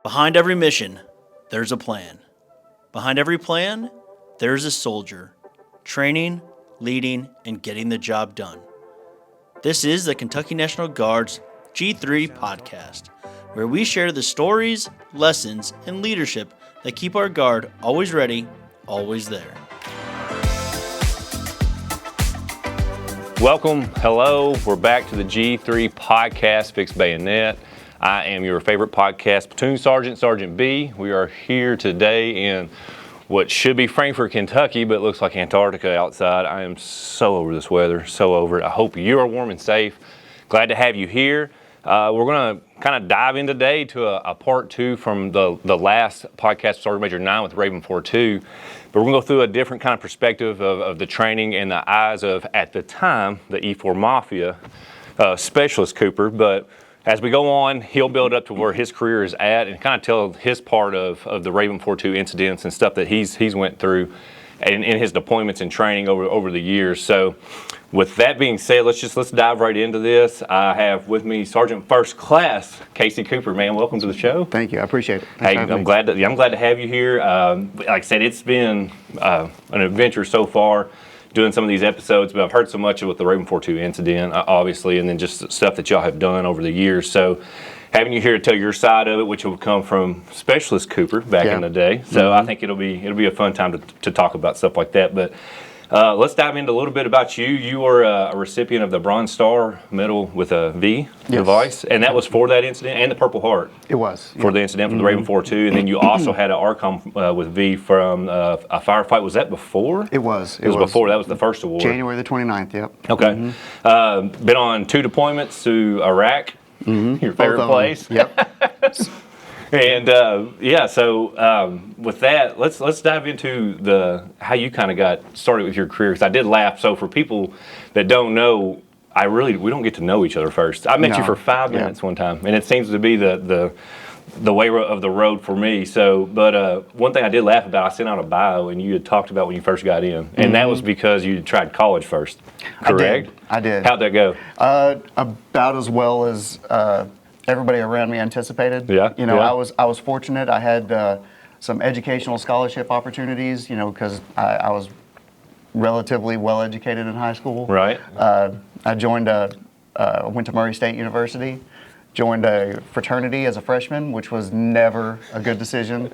Behind every mission, there's a plan. Behind every plan, there's a soldier, training, leading, and getting the job done. This is the Kentucky National Guard's G3 podcast, where we share the stories, lessons, and leadership that keep our Guard always ready, always there. Welcome, hello, we're back to the G3 podcast, Fix Bayonet. I am your favorite podcast platoon sergeant, Sergeant B. We are here today in what should be Frankfort, Kentucky, but it looks like Antarctica outside. I am so over this weather, so over it. I hope you are warm and safe. Glad to have you here. We're going to kind of dive in today to a part two from the last podcast, Sergeant Major Nein with Raven 4-2. But we're going to go through a different kind of perspective of the training and the eyes of, at the time, the E4 Mafia Specialist Cooper. But as we go on, he'll build up to where his career is at and kind of tell his part of the Raven 4-2 incidents and stuff that he's went through in his deployments and training over the years. So with that being said, let's dive right into this. I have with me Sergeant First Class Casey Cooper. Man, welcome to the show. Thank you. I appreciate it. Hey, I'm glad to have you here. Like I said, it's been an adventure so far doing some of these episodes, but I've heard so much with the Raven 4-2 incident, obviously, and then just stuff that y'all have done over the years. So having you here to tell your side of it, which will come from Specialist Cooper back in the day. So I think it'll be a fun time to talk about stuff like that. But let's dive into a little bit about you. You were a recipient of the Bronze Star Medal with a V device, and that was for that incident, and the Purple Heart. It was. For the incident from the Raven 4-2, and then you also had an RCOM with V from a firefight. Was that before? It was. It was before. That was the first award. January the 29th, yep. Okay. Been on 2 deployments to Iraq, your favorite place. Yep. And so with that, let's dive into how you kind of got started with your career. Because I did laugh. So for people that don't know, we don't get to know each other first. I met you for 5 minutes one time, and it seems to be the way of the road for me. So, but one thing I did laugh about, I sent out a bio, and you had talked about when you first got in, and that was because you tried college first. Correct? I did. How'd that go? About as well as everybody around me anticipated. Yeah. You know, I was fortunate. I had some educational scholarship opportunities. You know, because I was relatively well educated in high school. Right. I went to Murray State University. Joined a fraternity as a freshman, which was never a good decision.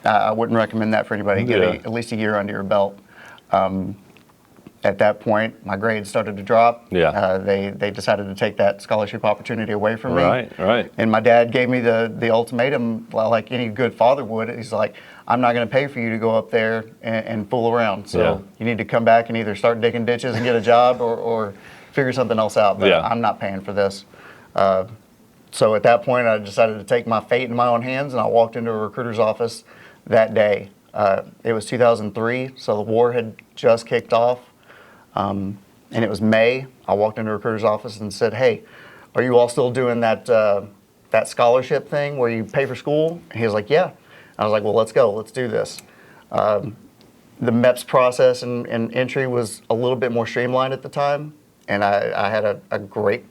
I wouldn't recommend that for anybody. Get at least a year under your belt. At that point, my grades started to drop. They decided to take that scholarship opportunity away from me. Right. And my dad gave me the ultimatum, like any good father would. He's like, I'm not going to pay for you to go up there and fool around. So you need to come back and either start digging ditches and get a job or figure something else out. But I'm not paying for this. So at that point, I decided to take my fate in my own hands, and I walked into a recruiter's office that day. It was 2003, so the war had just kicked off, and it was May. I walked into a recruiter's office and said, "Hey, are you all still doing that scholarship thing where you pay for school?" And he was like, "Yeah." I was like, "Well, let's go. Let's do this." The MEPS process and entry was a little bit more streamlined at the time, and I had a great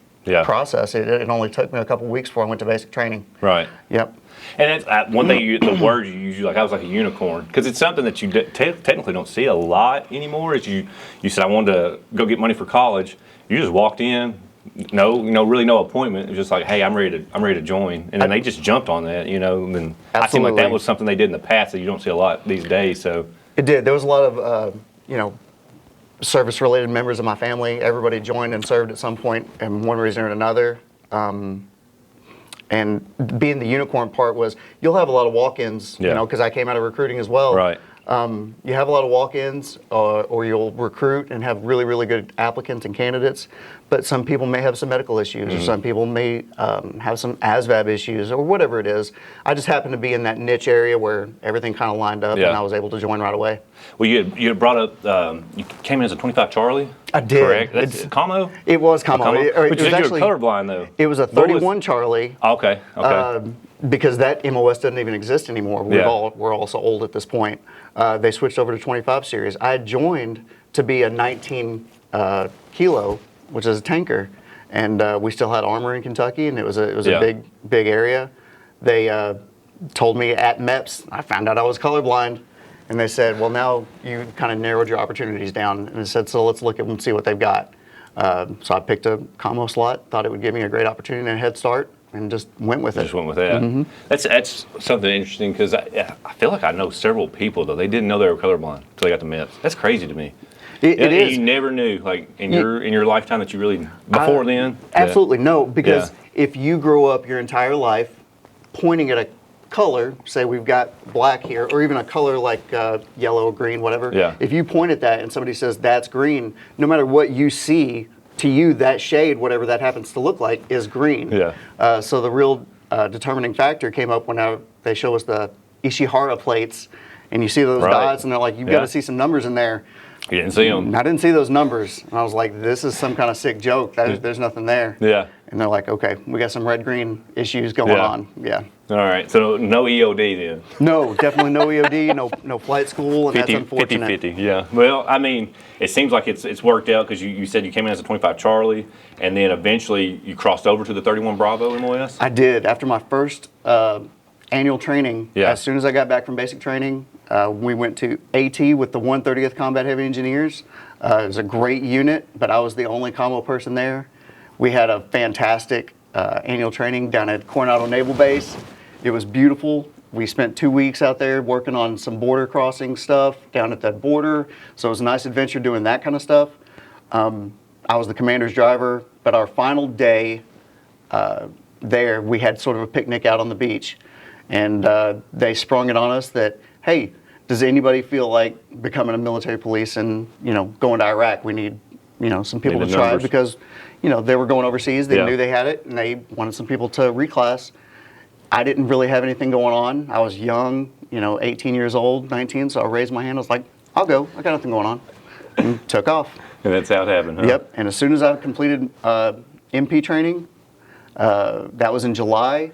process. It only took me a couple weeks before I went to basic training. Right. Yep. And that's one thing, the word you use, like I was like a unicorn, because it's something that you technically don't see a lot anymore. Is you said I wanted to go get money for college. You just walked in, really no appointment. It was just like, hey, I'm ready to join, and then they just jumped on that, And I seem like that was something they did in the past that you don't see a lot these days. So it did. There was a lot of service-related members of my family. Everybody joined and served at some point in one reason or another. And being the unicorn part was you'll have a lot of walk-ins, because I came out of recruiting as well. Right. You have a lot of walk-ins, or you'll recruit and have really, really good applicants and candidates. But some people may have some medical issues, or some people may have some ASVAB issues, or whatever it is. I just happened to be in that niche area where everything kind of lined up, and I was able to join right away. Well, you had brought up, you came in as a 25 Charlie? I did. Correct? That's Camo? It was Camo. But you said you were colorblind, though. It was a 31 Charlie. Okay. Because that MOS doesn't even exist anymore. We're all so old at this point. They switched over to 25 series. I had joined to be a 19 kilo, which is a tanker, and we still had armor in Kentucky, and it was a big area. they told me at MEPS, I found out I was colorblind. And they said, well, now you kind of narrowed your opportunities down. And they said, so let's look at and see what they've got. So I picked a commo slot, thought it would give me a great opportunity and a head start, and just went with it. Just went with that. Mm-hmm. That's something interesting, because I feel like I know several people, though, they didn't know they were colorblind until they got to MEPS. That's crazy to me. It is. You never knew, like, in your lifetime, that you really, before then? Absolutely, no, because if you grow up your entire life pointing at a color, say we've got black here, or even a color like yellow, green, whatever. Yeah. If you point at that and somebody says that's green, no matter what you see, to you that shade, whatever that happens to look like, is green. Yeah. So the real determining factor came up when they show us the Ishihara plates, and you see those dots, and they're like, you've got to see some numbers in there. You didn't see them. I didn't see those numbers, and I was like, this is some kind of sick joke. There's nothing there. Yeah. And they're like, okay, we got some red-green issues going on. Yeah. All right, so no EOD then. No, definitely no EOD, no flight school, and 50, that's unfortunate. 50-50, yeah. Well, I mean, it seems like it's worked out, because you said you came in as a 25 Charlie, and then eventually you crossed over to the 31 Bravo MOS? I did. After my first annual training, as soon as I got back from basic training, we went to AT with the 130th Combat Heavy Engineers. It was a great unit, but I was the only combo person there. We had a fantastic annual training down at Coronado Naval Base. It was beautiful. We spent 2 weeks out there working on some border crossing stuff down at that border. So it was a nice adventure doing that kind of stuff. I was the commander's driver, but our final day there, we had sort of a picnic out on the beach. And they sprung it on us that, hey, does anybody feel like becoming a military police and, going to Iraq? We need, some people to try, because, they were going overseas. They knew they had it, and they wanted some people to reclass. I didn't really have anything going on. I was young, 18 years old, 19, so I raised my hand. I was like, I'll go. I got nothing going on. And took off. And that's how it happened, huh? Yep. And as soon as I completed MP training, that was in July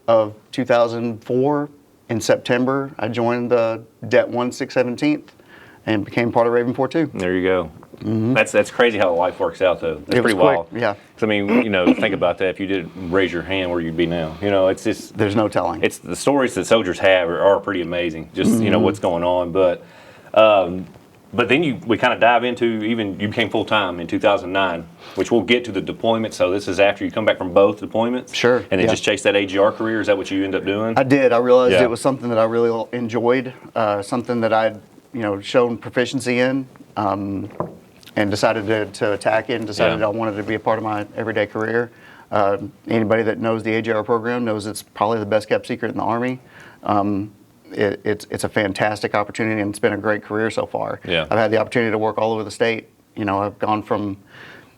of 2004. In September, I joined the Det 1 617th and became part of Raven 4-2. There you go. Mm-hmm. That's crazy how life works out, though. It's pretty wild. Yeah. 'Cause, I mean, think about that. If you did raise your hand, where you'd be now. It's just, there's no telling. It's the stories that soldiers have are pretty amazing. Just what's going on, but then we kind of dive into, you became full time in 2009, which we'll get to the deployment. So this is after you come back from both deployments. Sure. And then just chase that AGR career. Is that what you end up doing? I did. I realized it was something that I really enjoyed, something that I'd shown proficiency in. And decided to attack it, and decided I wanted to be a part of my everyday career. Anybody that knows the AGR program knows it's probably the best kept secret in the Army. It's a fantastic opportunity, and it's been a great career so far. Yeah. I've had the opportunity to work all over the state. I've gone from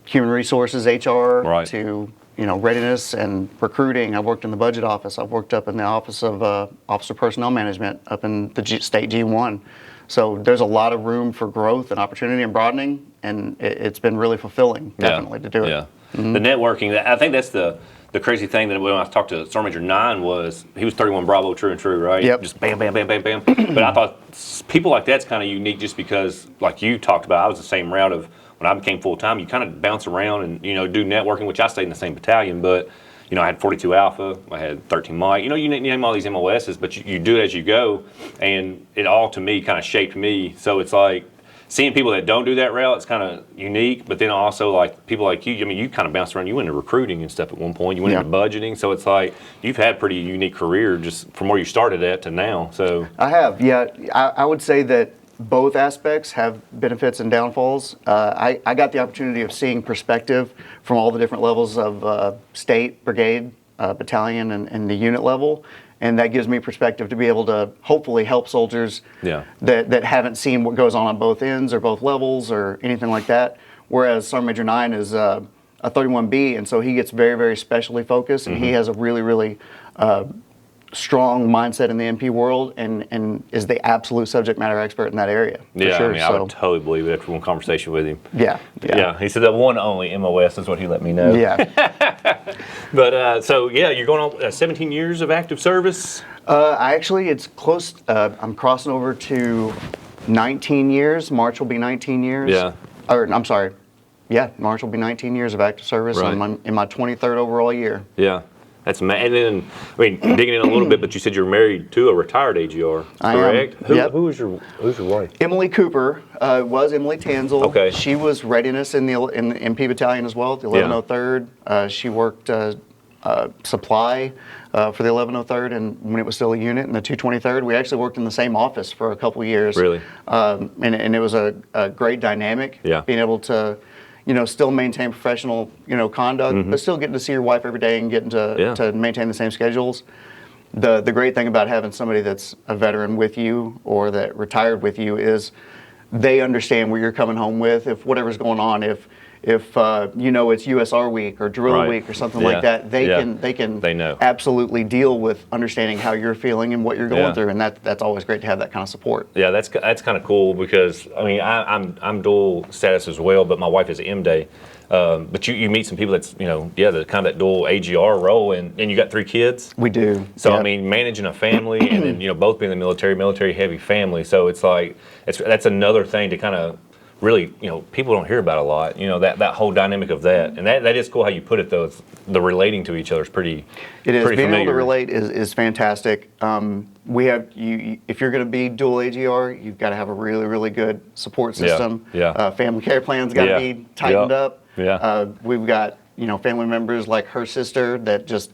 human resources, HR, to readiness and recruiting. I've worked in the budget office. I've worked up in the office of Officer Personnel Management up in the state G1. So there's a lot of room for growth and opportunity and broadening, and it's been really fulfilling, definitely, to do it. Yeah. Mm-hmm. The networking, I think that's the crazy thing that when I talked to Sergeant Major Nein he was 31 Bravo, true and true, right? Yep. Just bam, bam, bam, bam, bam. But I thought people like that's kind of unique, just because, like you talked about, I was the same route of when I became full time. You kind of bounce around and do networking, which I stayed in the same battalion, but I had 42 Alpha, I had 13 Mike. You name all these MOSs, but you do it as you go, and it all, to me, kind of shaped me. So it's like, seeing people that don't do that route, it's kind of unique, but then also, like, people like you, you kind of bounced around. You went into recruiting and stuff at one point. You went into budgeting, so it's like, you've had a pretty unique career just from where you started at to now. So I have, I would say that both aspects have benefits and downfalls. I got the opportunity of seeing perspective from all the different levels of state, brigade, battalion, and the unit level. And that gives me perspective to be able to hopefully help soldiers that haven't seen what goes on both ends or both levels or anything like that. Whereas Sergeant Major Nein is a 31B, and so he gets very, very specially focused, and he has a really, really strong mindset in the MP world, and is the absolute subject matter expert in that area. Yeah, sure. I would totally believe it after one conversation with him. Yeah. He said the one only MOS is what he let me know. Yeah. But you're going on 17 years of active service. It's close. I'm crossing over to 19 years. March will be 19 years. Yeah. Or I'm sorry. Yeah, March will be 19 years of active service. Right. I'm in my 23rd overall year. Yeah. That's and then, I mean, digging in a little bit, but you said you're married to a retired AGR, correct? Who's your wife? Emily Cooper was Emily Tanzel. Okay. She was readiness in the MP battalion as well, the 1103rd. She worked supply for the 1103rd, and when it was still a unit, in the 223rd. We actually worked in the same office for a couple of years. Really? And it was a great dynamic. Yeah. Being able to, still maintain professional, conduct, but still getting to see your wife every day and getting to maintain the same schedules. The great thing about having somebody that's a veteran with you or that retired with you is they understand where you're coming home with. If whatever's going on, if it's USR week or drill week or something like that, they can absolutely deal with understanding how you're feeling and what you're going through, and that's always great to have that kind of support. Yeah, that's kind of cool because I mean I'm dual status as well, but my wife is MDay. But you meet some people that's the kind of that dual AGR role, and you got 3 kids. We do. So I mean, managing a family and then both being in the military heavy family. So it's like that's another thing to kind of really people don't hear about a lot. That whole dynamic of that, and that is cool how you put it though. It's, the relating to each other is pretty. It is pretty being familiar. able to relate is fantastic. We have if you're going to be dual AGR, you've got to have a really really good support system. Family care plan's got to be tightened up. We've got family members like her sister that just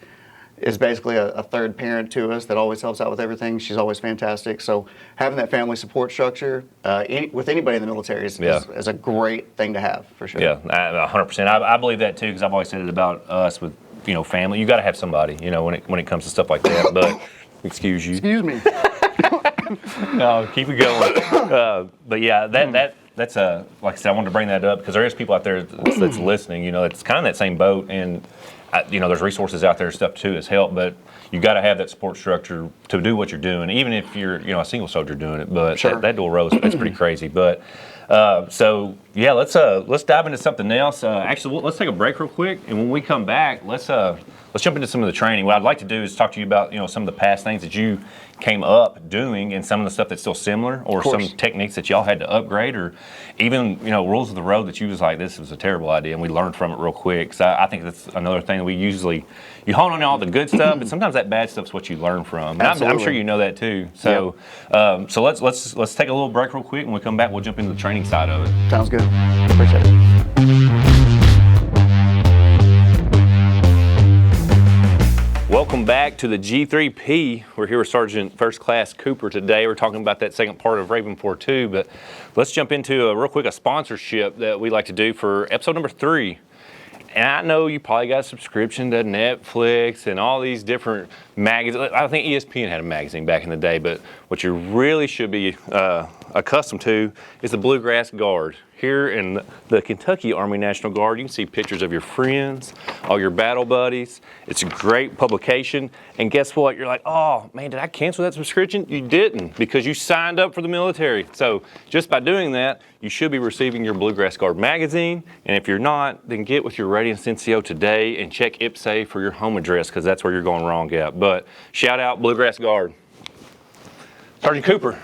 is basically a third parent to us that always helps out with everything. She's always fantastic. So having that family support structure with anybody in the military is a great thing to have for sure. Yeah, 100%. I believe that too because I've always said it about us with family. You got to have somebody when it comes to stuff like that. But excuse you. Excuse me. No, keep it going. But yeah, that's like I said, I wanted to bring that up because there is people out there that's listening. It's kind of that same boat, and there's resources out there and stuff too as help, but you got to have that support structure to do what you're doing, even if you're a single soldier doing it. But that dual role is pretty crazy. But so yeah, let's dive into something else. Actually, let's take a break real quick, and when we come back, let's jump into some of the training. What I'd like to do is talk to you about some of the past things that you came up doing and some of the stuff that's still similar, or some techniques that y'all had to upgrade, or even rules of the road that you was like, this was a terrible idea, and we learned from it real quick. So I think that's another thing that we usually, you hone on all the good stuff, but sometimes that bad stuff's what you learn from. And I'm sure you know that too. So so let's take a little break real quick. When we come back, we'll jump into the training side of it. Sounds good. Appreciate it. Welcome back to the G3P. We're here with Sergeant First Class Cooper today. We're talking about that second part of Raven 4-2, but let's jump into a sponsorship that we like to do for episode number 3. And I know you probably got a subscription to Netflix and all these different magazines. I think ESPN had a magazine back in the day, but what you really should be accustomed to is the Bluegrass Guard. Here in the Kentucky Army National Guard, you can see pictures of your friends, all your battle buddies. It's a great publication. And guess what? You're like, oh, man, did I cancel that subscription? You didn't, because you signed up for the military. So just by doing that, you should be receiving your Bluegrass Guard magazine. And if you're not, then get with your Radiance NCO today and check IPSA for your home address, because that's where you're going wrong at. But shout out Bluegrass Guard. Sergeant Cooper.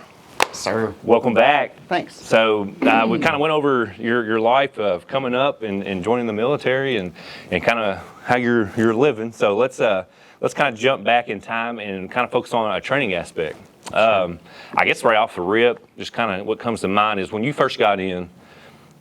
Sir. Welcome back. Thanks. So we kind of went over your life of coming up and joining the military and kind of how you're living. So let's kind of jump back in time and kind of focus on a training aspect. I guess right off the rip, just kind of what comes to mind is when you first got in,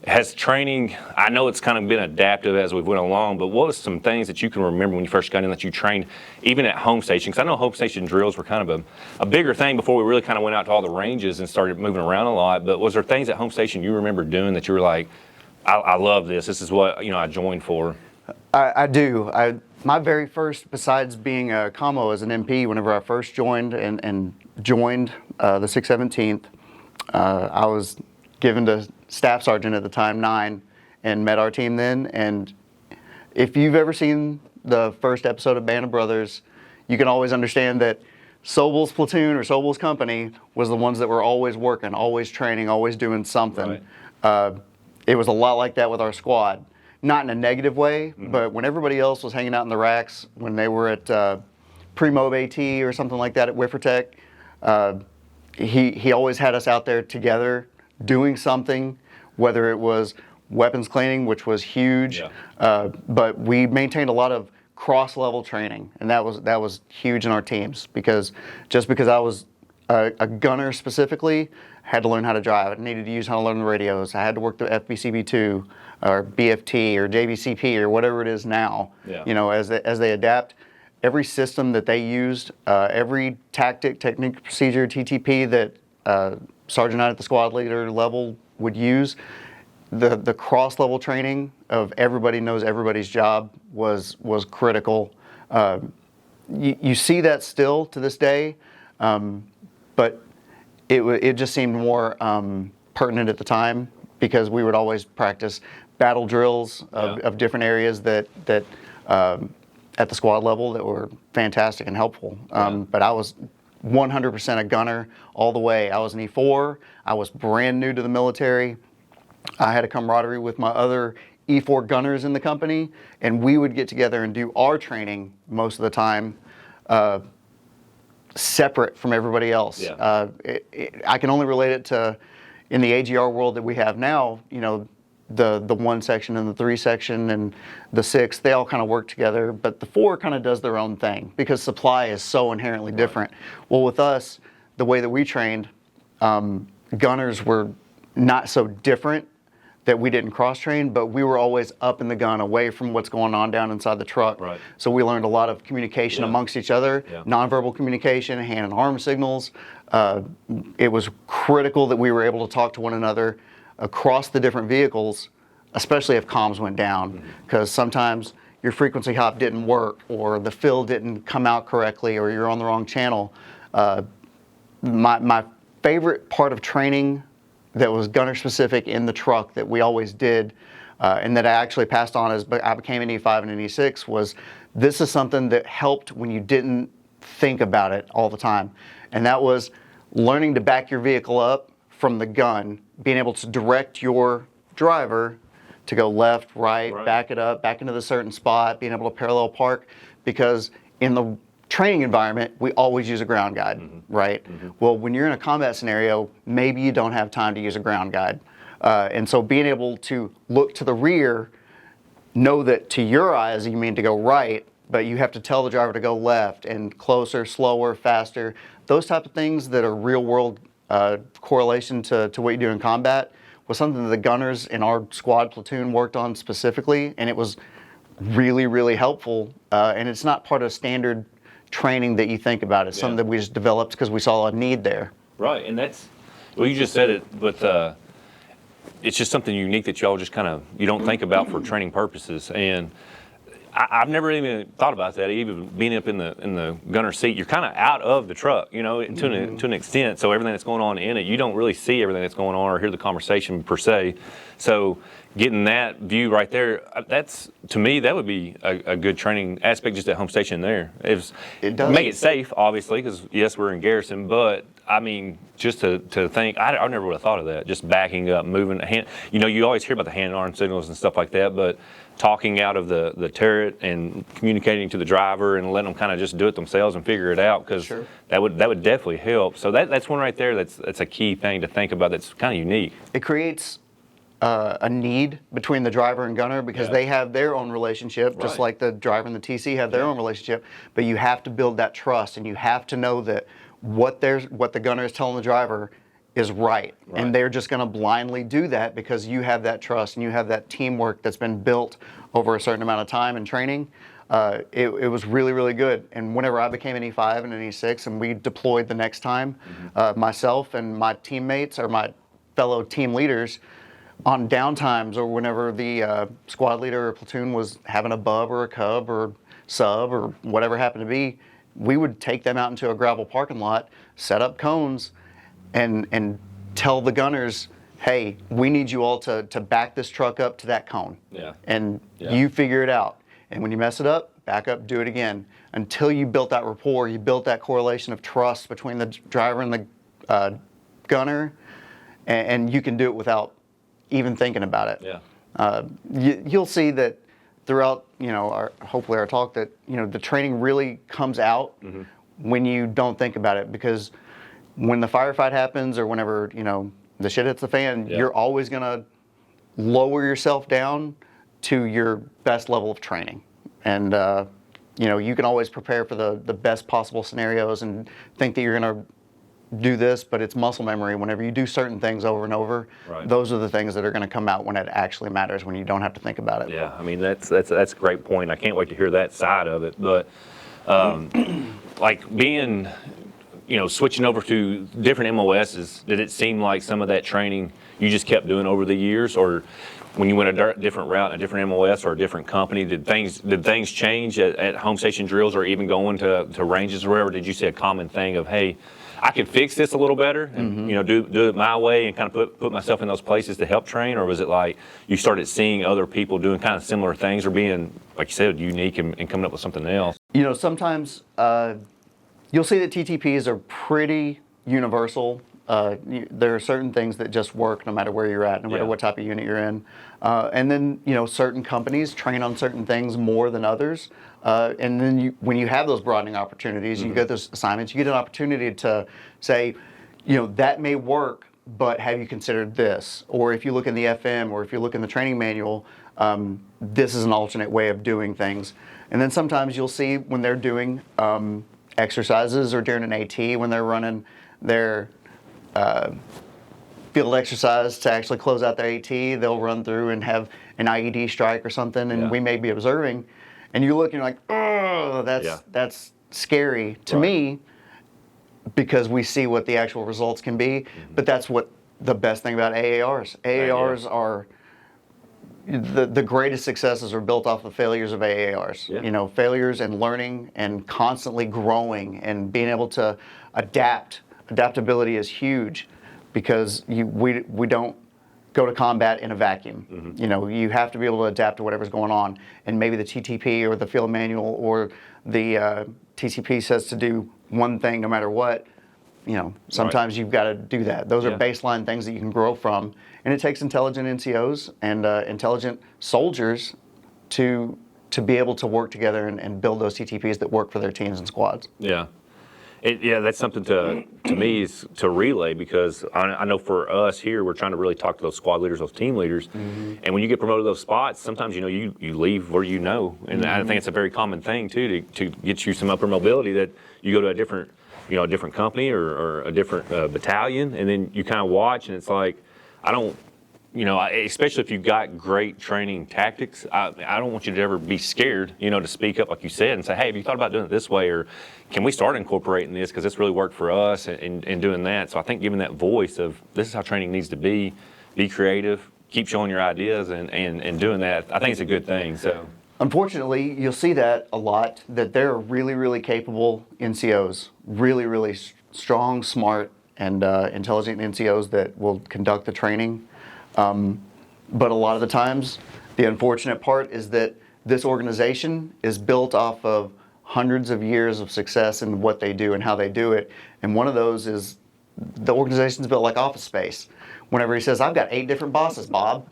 has training, I know it's kind of been adaptive as we went along, but what was some things that you can remember when you first got in that you trained even at home station? Because I know home station drills were kind of a bigger thing before we really kind of went out to all the ranges and started moving around a lot. But was there things at home station you remember doing that you were like, I love this. This is what I joined for? I do. My very first, besides being a commo as an MP, whenever I first joined and joined the 617th, I was given to Staff Sergeant at the time, Nein, and met our team then. And if you've ever seen the first episode of Band of Brothers, you can always understand that Sobel's platoon or Sobel's company was the ones that were always working, always training, always doing something. Right. It was a lot like that with our squad. Not in a negative way, but when everybody else was hanging out in the racks, when they were at Pre-Mob AT or something like that at Wiffertech, he always had us out there together doing something, whether it was weapons cleaning, which was huge, but we maintained a lot of cross-level training, and that was huge in our teams, because just because I was a gunner specifically, I had to learn how to drive. I needed to use how to learn the radios. I had to work the FBCB2 or BFT or JVCP or whatever it is now. Yeah. You know, as they adapt, every system that they used, every technique, procedure, TTP that Sergeant Knight at the squad leader level would use, the cross-level training of everybody knows everybody's job was critical. You see that still to this day, but it just seemed more pertinent at the time, because we would always practice battle drills of different areas that at the squad level that were fantastic and helpful. But I was 100% a gunner all the way. I was an E4. I was brand new to the military. I had a camaraderie with my other E4 gunners in the company, and we would get together and do our training most of the time separate from everybody else. Yeah. I can only relate it to, in the AGR world that we have now, you know, the 1 section and the 3 section and the 6, they all kind of work together, but the 4 kind of does their own thing because supply is so inherently different. Well, with us, the way that we trained, gunners were not so different that we didn't cross-train, but we were always up in the gun, away from what's going on down inside the truck. Right. So we learned a lot of communication amongst each other, nonverbal communication, hand and arm signals. It was critical that we were able to talk to one another across the different vehicles, especially if comms went down, because sometimes your frequency hop didn't work, or the fill didn't come out correctly, or you're on the wrong channel. My favorite part of training that was gunner specific in the truck that we always did, and that I actually passed on as I became an E5 and an E6, was this is something that helped when you didn't think about it all the time. And that was learning to back your vehicle up from the gun, being able to direct your driver to go left, right, back it up, back into the certain spot, being able to parallel park, because in the training environment, we always use a ground guide, right? Well, when you're in a combat scenario, maybe you don't have time to use a ground guide. And so being able to look to the rear, know that to your eyes you mean to go right, but you have to tell the driver to go left, and closer, slower, faster. Those type of things that are real world correlation to what you do in combat was something that the gunners in our squad platoon worked on specifically, and it was really, really helpful. And it's not part of standard training that you think about. It's something that we just developed because we saw a need there. Right, and that's, well, you just said it, but it's just something unique that y'all just kind of, you don't think about for training purposes. And I've never even thought about that, even being up in the gunner seat. You're kind of out of the truck, you know, to an extent. So everything that's going on in it, you don't really see everything that's going on or hear the conversation per se. So getting that view right there, that's, to me, that would be a good training aspect just at home station there. It does make it safe, obviously, because yes, we're in garrison, but I mean, just to think, I never would have thought of that. Just backing up, moving, hand. You know, you always hear about the hand and arm signals and stuff like that, but talking out of the turret and communicating to the driver and letting them kind of just do it themselves and figure it out, because that would definitely help. So that's one right there. That's a key thing to think about. That's kind of unique. It creates a need between the driver and gunner, because they have their own relationship, just like the driver and the TC have their own relationship. But you have to build that trust, and you have to know that what the gunner is telling the driver is right. And they're just going to blindly do that because you have that trust and you have that teamwork that's been built over a certain amount of time and training. It was really, really good. And whenever I became an E5 and an E6 and we deployed the next time, myself and my teammates or my fellow team leaders, on downtimes or whenever the squad leader or platoon was having a bub or a cub or sub or whatever happened to be, we would take them out into a gravel parking lot, set up cones, and tell the gunners, hey, we need you all to back this truck up to that cone. And you figure it out. And when you mess it up, back up, do it again. Until you built that rapport, you built that correlation of trust between the driver and the gunner, and you can do it without even thinking about it. You'll see that throughout, you know, hopefully our talk, that, you know, the training really comes out when you don't think about it, because when the firefight happens or whenever, you know, the shit hits the fan, you're always going to lower yourself down to your best level of training. And you can always prepare for the best possible scenarios and think that you're going to do this, but it's muscle memory. Whenever you do certain things over and over, those are the things that are going to come out when it actually matters, when you don't have to think about it. Yeah, I mean, that's a great point. I can't wait to hear that side of it. But like being, switching over to different MOSs, did it seem like some of that training you just kept doing over the years, or when you went a different route, a different MOS or a different company, did things change at home station drills or even going to ranges or wherever? Did you see a common thing of, hey, I could fix this a little better and do it my way and kind of put myself in those places to help train? Or was it like you started seeing other people doing kind of similar things or being, like you said, unique and coming up with something else? Sometimes you'll see that TTPs are pretty universal. There are certain things that just work no matter where you're at, no matter what type of unit you're in. And then, certain companies train on certain things more than others. And then when you have those broadening opportunities, you get those assignments, you get an opportunity to say, that may work, but have you considered this? Or if you look in the FM or if you look in the training manual, this is an alternate way of doing things. And then sometimes you'll see when they're doing exercises or during an AT, when they're running their field exercise to actually close out their AT, they'll run through and have an IED strike or something, and we may be observing, and you look and you're like, oh, that's scary to me, because we see what the actual results can be. But that's what the best thing about AARs. AARs are the greatest successes are built off the failures of AARs. Failures and learning and constantly growing and being able to adapt. Adaptability is huge, because we don't go to combat in a vacuum. You have to be able to adapt to whatever's going on. And maybe the TTP or the field manual or the TCP says to do one thing no matter what. Sometimes you've got to do that. Those are baseline things that you can grow from. And it takes intelligent NCOs and intelligent soldiers to be able to work together and build those TTPs that work for their teams and squads. Yeah. That's something to me is to relay, because I know for us here, we're trying to really talk to those squad leaders, those team leaders. And when you get promoted to those spots, sometimes, you leave where and I think it's a very common thing too, to get you some upper mobility, that you go to a different company or a different battalion, and then you kind of watch, and it's like, especially if you've got great training tactics, I don't want you to ever be scared, to speak up, like you said, and say, hey, have you thought about doing it this way? Or can we start incorporating this, because this really worked for us, and doing that. So I think giving that voice of, this is how training needs to be creative, keep showing your ideas and doing that, I think it's a good thing. So unfortunately, you'll see that a lot, that there are really, really capable NCOs, really, really strong, smart, and intelligent NCOs that will conduct the training. But a lot of the times, the unfortunate part is that this organization is built off of hundreds of years of success in what they do and how they do it. And one of those is the organization's built like Office Space. Whenever he says, I've got 8 different bosses, Bob,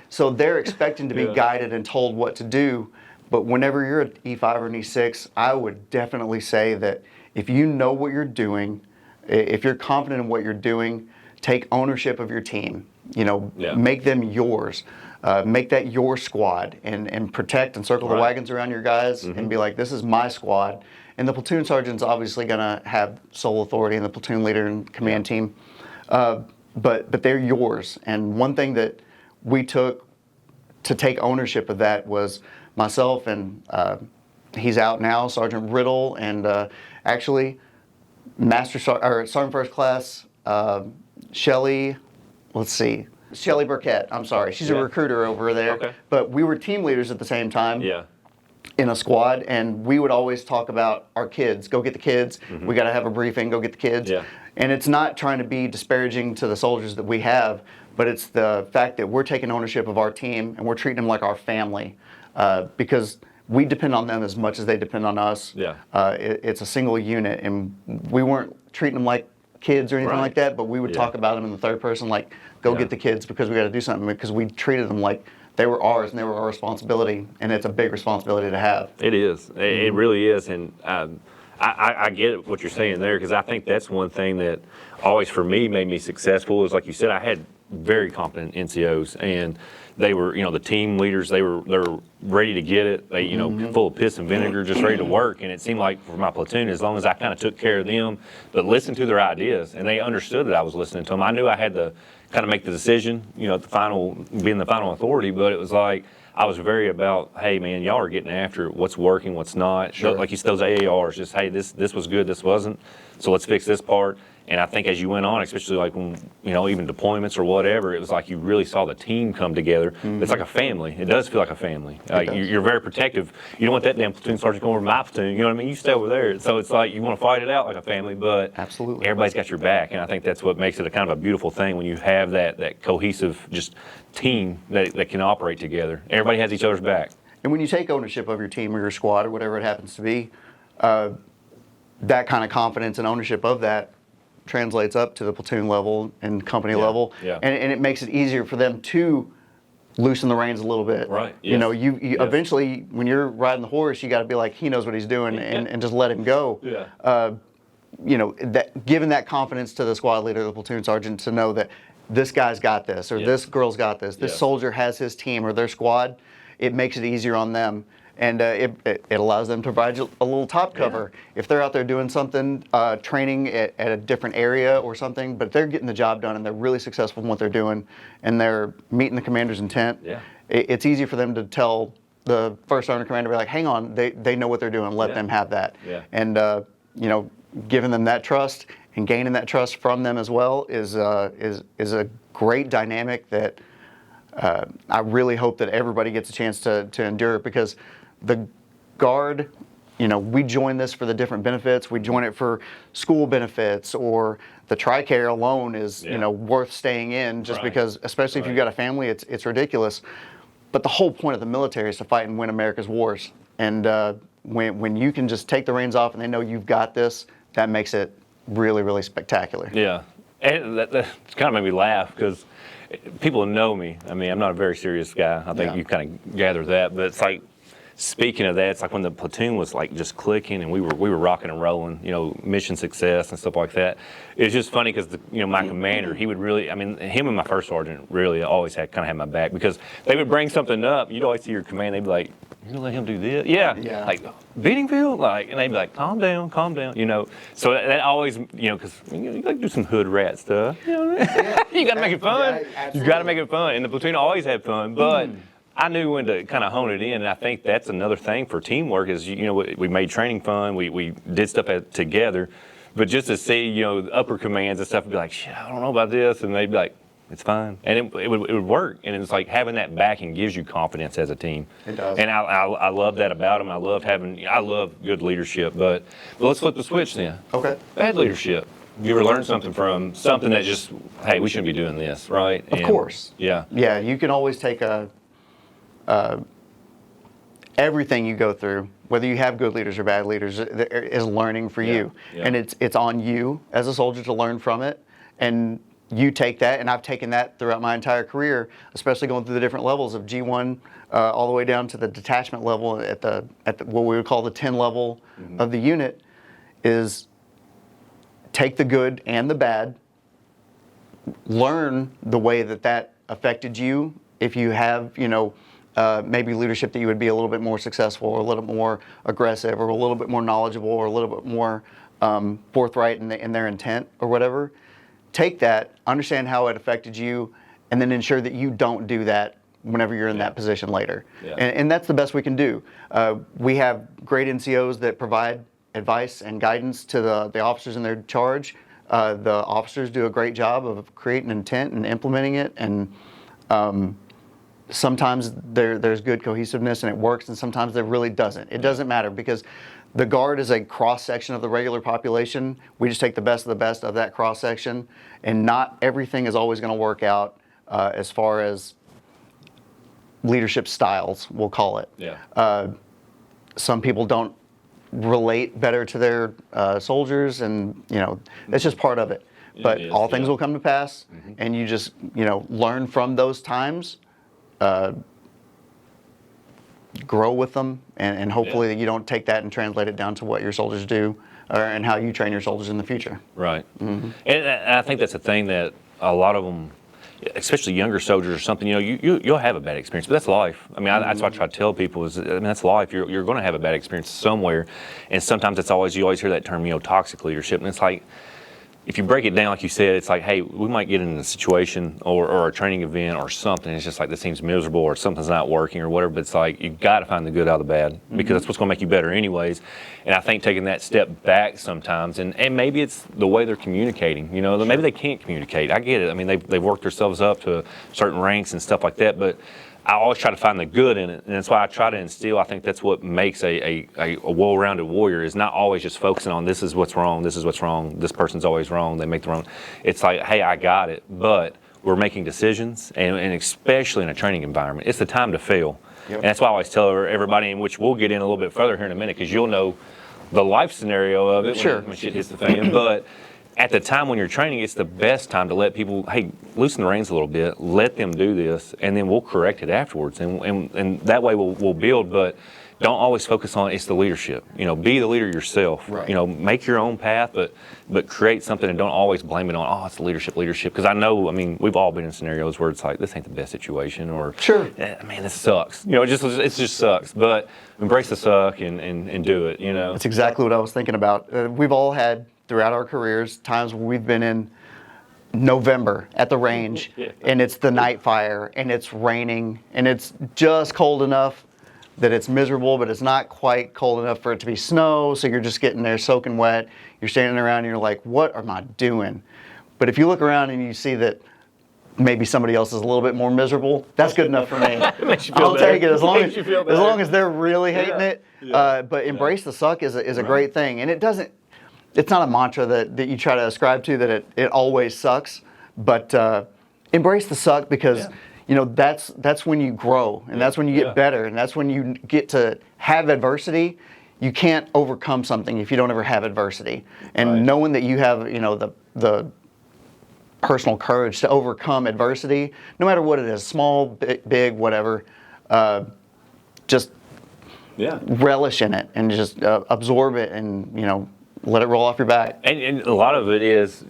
so they're expecting to be guided and told what to do. But whenever you're an E5 or an E6, I would definitely say that if you know what you're doing, if you're confident in what you're doing, take ownership of your team. Make them yours. Make that your squad, and protect and circle the wagons around your guys, and be like, this is my squad. And the platoon sergeant's obviously going to have sole authority, and the platoon leader and command team. But they're yours. And one thing that we took to take ownership of that was myself and he's out now, Sergeant Riddle, and actually Sergeant First Class Shelly Burkett. I'm sorry, she's a recruiter over there. Okay. But we were team leaders at the same time. In a squad, and we would always talk about our kids. Go get the kids. We got to have a briefing. Go get the kids. And it's not trying to be disparaging to the soldiers that we have, but it's the fact that we're taking ownership of our team and we're treating them like our family, because we depend on them as much as they depend on us. It's a single unit, and we weren't treating them like kids or anything like that, but we would talk about them in the third person, like, go get the kids, because we got to do something, because we treated them like they were ours and they were our responsibility, and it's a big responsibility to have. It is. It really is. And I get what you're saying there, because I think that's one thing that always for me made me successful is, like you said, I had very competent NCOs, and they were, the team leaders. They were ready to get it. They, full of piss and vinegar, just ready to work. And it seemed like for my platoon, as long as I kind of took care of them, but listened to their ideas, and they understood that I was listening to them. I knew I had to kind of make the decision, at the final, being the final authority. But it was like I was very about, hey man, y'all are getting after what's working, what's not. Sure. Like you said, those AARs, just hey, this was good, this wasn't. So let's fix this part. And I think as you went on, especially like when, even deployments or whatever, it was like you really saw the team come together. It's like a family. It does feel like a family. You're very protective. You don't want that damn platoon sergeant going over my platoon. You know what I mean? You stay over there. So it's like you want to fight it out like a family, but absolutely, everybody's got your back. And I think that's what makes it a kind of a beautiful thing when you have that cohesive just team that can operate together. Everybody has each other's back. And when you take ownership of your team or your squad or whatever it happens to be, that kind of confidence and ownership of that translates up to the platoon level and company level, and it makes it easier for them to loosen the reins a little bit. Right. Yes. You eventually, when you're riding the horse, you got to be like, he knows what he's doing, and just let him go. Yeah. That giving that confidence to the squad leader, the platoon sergeant, to know that this guy's got this, or this girl's got this, this soldier has his team or their squad, it makes it easier on them. And it allows them to provide a little top cover. If they're out there doing something, training at a different area or something, but they're getting the job done and they're really successful in what they're doing, and they're meeting the commander's intent, it's easy for them to tell the first sergeant commander, be like, hang on, they know what they're doing, let them have that. And giving them that trust and gaining that trust from them as well is a great dynamic that I really hope that everybody gets a chance to endure it, because the Guard, we join this for the different benefits. We join it for school benefits, or the TRICARE alone is, worth staying in just because, especially if you've got a family, it's ridiculous. But the whole point of the military is to fight and win America's wars. And when you can just take the reins off and they know you've got this, that makes it really, really spectacular. Yeah. And that kind of made me laugh, because people know me. I mean, I'm not a very serious guy. I think you kind of gather that. But it's like, speaking of that, it's like when the platoon was like just clicking and we were rocking and rolling, mission success and stuff like that. It was just funny because my commander, he would really, him and my first sergeant really always had my back, because they would bring something up. You'd always see your command, they'd be like, "You're gonna let him do this?" Yeah. Like Benningfield, and they'd be like, calm down. So that always, because you like to do some hood rat stuff. You got to make it fun. You got to make it fun, and the platoon always had fun, but. I knew when to kind of hone it in, and I think that's another thing for teamwork is, we made training fun, we did stuff together, but just to see, the upper commands and stuff would be like, shit, I don't know about this, and they'd be like, it's fine, and it would work, and it's like having that backing gives you confidence as a team. It does. And I love that about them. I love good leadership, but let's flip the switch then. Okay. Bad leadership. You ever learn something from something that just, hey, we shouldn't be doing this, right? Of course. Yeah. Yeah, you can always take everything you go through, whether you have good leaders or bad leaders, is learning for you. And it's on you as a soldier to learn from it. And you take that, and I've taken that throughout my entire career, especially going through the different levels of G1 all the way down to the detachment level at the what we would call the 10 level of the unit, is take the good and the bad, learn the way that affected you. If you have, maybe leadership that you would be a little bit more successful, or a little more aggressive, or a little bit more knowledgeable, or a little bit more forthright in their intent or whatever. Take that, understand how it affected you, and then ensure that you don't do that whenever you're in that position later. And that's the best we can do. We have great NCOs that provide advice and guidance to the officers in their charge. The officers do a great job of creating intent and implementing it, and sometimes there's good cohesiveness and it works, and sometimes there really doesn't. It doesn't matter, because the Guard is a cross-section of the regular population. We just take the best of that cross-section, and not everything is always going to work out as far as leadership styles, we'll call it. Some people don't relate better to their soldiers, and that's just part of it. But all things will come to pass, and you just learn from those times, grow with them, and hopefully you don't take that and translate it down to what your soldiers do, and how you train your soldiers in the future. Right. And I think that's a thing that a lot of them, especially younger soldiers or something, you'll have a bad experience, but that's life. I mean, that's what I try to tell people is, that's life. You're going to have a bad experience somewhere, and sometimes you always hear that term, toxic leadership, and it's like, if you break it down, like you said, it's like, hey, we might get in a situation or a training event or something. It's just like this seems miserable or something's not working or whatever. But it's like you got to find the good out of the bad because that's what's going to make you better, anyways. And I think taking that step back sometimes, and maybe it's the way they're communicating. Maybe they can't communicate. I get it. I mean, they've worked themselves up to certain ranks and stuff like that, but I always try to find the good in it, and that's why I try to instill. I think that's what makes a well-rounded warrior is not always just focusing on this is what's wrong, this person's always wrong, they make the wrong. It's like, hey, I got it, but we're making decisions, and especially in a training environment, it's the time to fail. Yep. And that's why I always tell everybody, and which we'll get in a little bit further here in a minute, because you'll know the life scenario of it when shit hits the fan, but at the time when you're training, it's the best time to let people, hey, loosen the reins a little bit, let them do this, and then we'll correct it afterwards. And that way we'll build, but don't always focus on it's the leadership. Be the leader yourself. Right. Make your own path, but create something and don't always blame it on, it's the leadership. Because I know, we've all been in scenarios where it's like, this ain't the best situation, or, man, this sucks. It just sucks. But embrace the suck and do it, That's exactly what I was thinking about. We've all had, throughout our careers, times where we've been in November at the range and it's the night fire and it's raining and it's just cold enough that it's miserable, but it's not quite cold enough for it to be snow, so you're just getting there soaking wet. You're standing around and you're like, what am I doing? But if you look around and you see that maybe somebody else is a little bit more miserable, that's good enough for me. I'll take it as long as they're really hating it. But embrace the suck is a great thing, and it's not a mantra that you try to ascribe to that it always sucks, but embrace the suck because that's when you grow, and that's when you get better, and that's when you get to have adversity. You can't overcome something if you don't ever have adversity. And knowing that you have the personal courage to overcome adversity, no matter what it is, small, big, whatever, just relish in it and just absorb it and let it roll off your back. And a lot of it is,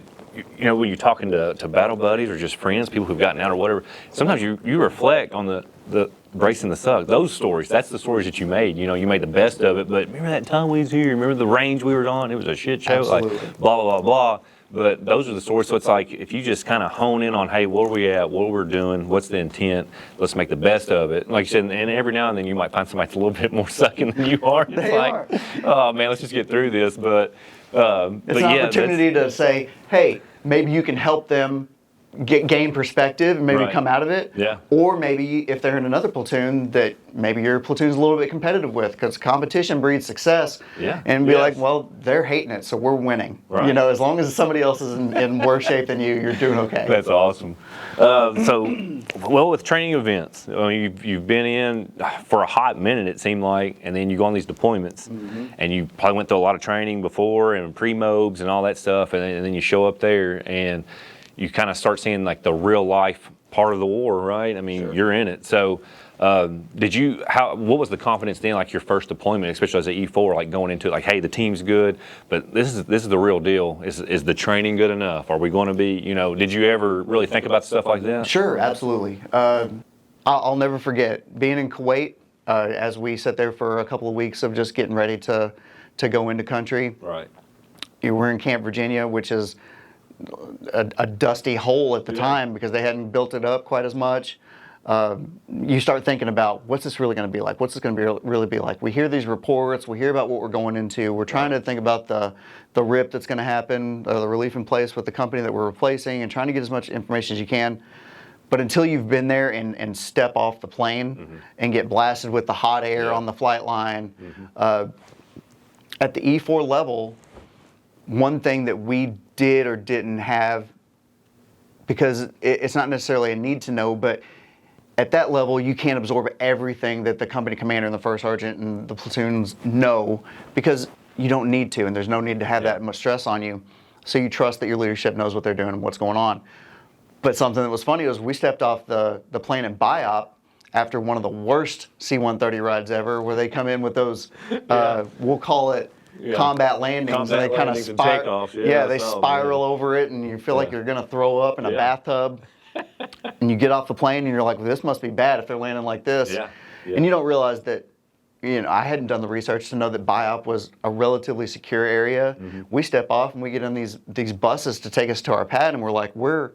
when you're talking to battle buddies or just friends, people who've gotten out or whatever, sometimes you reflect on the bracing the suck. Those stories, that's the stories that you made. You made the best of it, but remember that time we was here? Remember the range we were on? It was a shit show. Absolutely. Like, blah, blah, blah, blah. But those are the stories. So it's like, if you just kind of hone in on, hey, where are we at? What we're doing? What's the intent? Let's make the best of it. Like you said, and every now and then you might find somebody that's a little bit more sucking than you are. It's oh man, let's just get through this. But it's an opportunity to say, hey, maybe you can help them gain perspective and maybe come out of it. Yeah. Or maybe if they're in another platoon that maybe your platoon's a little bit competitive with, because competition breeds success. Yeah. And be like, well, they're hating it, so we're winning. Right. As long as somebody else is in worse shape than you, you're doing okay. That's awesome. With training events, you've been in for a hot minute, it seemed like, and then you go on these deployments, and you probably went through a lot of training before and pre-mobs and all that stuff, and then you show up there and you kind of start seeing like the real life part of the war, right? You're in it. So what was the confidence then, like your first deployment, especially as an E4, like going into it, like, hey, the team's good, but this is the real deal. Is the training good enough? Are we going to be, did you ever really think about stuff like that? Sure, absolutely. I'll never forget being in Kuwait as we sat there for a couple of weeks of just getting ready to go into country. Right. We're in Camp Virginia, which is a dusty hole at the time because they hadn't built it up quite as much. You start thinking about what's this really going to be like? What's this going to really be like? We hear these reports. We hear about what we're going into. We're trying to think about the RIP that's going to happen, the relief in place with the company that we're replacing, and trying to get as much information as you can. But until you've been there and step off the plane and get blasted with the hot air on the flight line, at the E4 level, one thing that we did or didn't have, because it's not necessarily a need to know, but at that level you can't absorb everything that the company commander and the first sergeant and the platoons know, because you don't need to, and there's no need to have that much stress on you. So you trust that your leadership knows what they're doing and what's going on. But something that was funny was we stepped off the plane in BIOP after one of the worst C-130 rides ever, where they come in with those, we'll call it combat landings, and they kind of spiral. They spiral over it, and you feel like you're going to throw up in a bathtub. and you get off the plane and you're like, well, this must be bad if they're landing like this. Yeah. And you don't realize that, I hadn't done the research to know that BIOP was a relatively secure area. We step off and we get on these buses to take us to our pad, and we're like, we're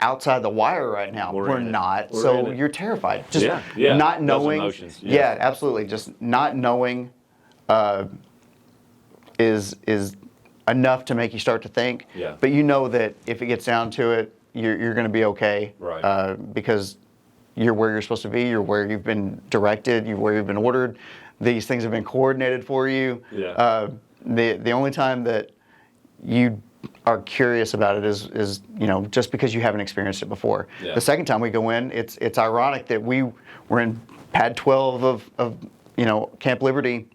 outside the wire right now. We're not. So you're terrified. Just not knowing. Those emotions. Yeah, absolutely. Just not knowing is enough to make you start to think. Yeah. But you know that if it gets down to it, you're going to be okay. Right. Because you're where you're supposed to be. You're where you've been directed. You're where you've been ordered. These things have been coordinated for you. Yeah. The only time that you are curious about it is just because you haven't experienced it before. Yeah. The second time we go in, it's ironic that we were in Pad 12 of Camp Liberty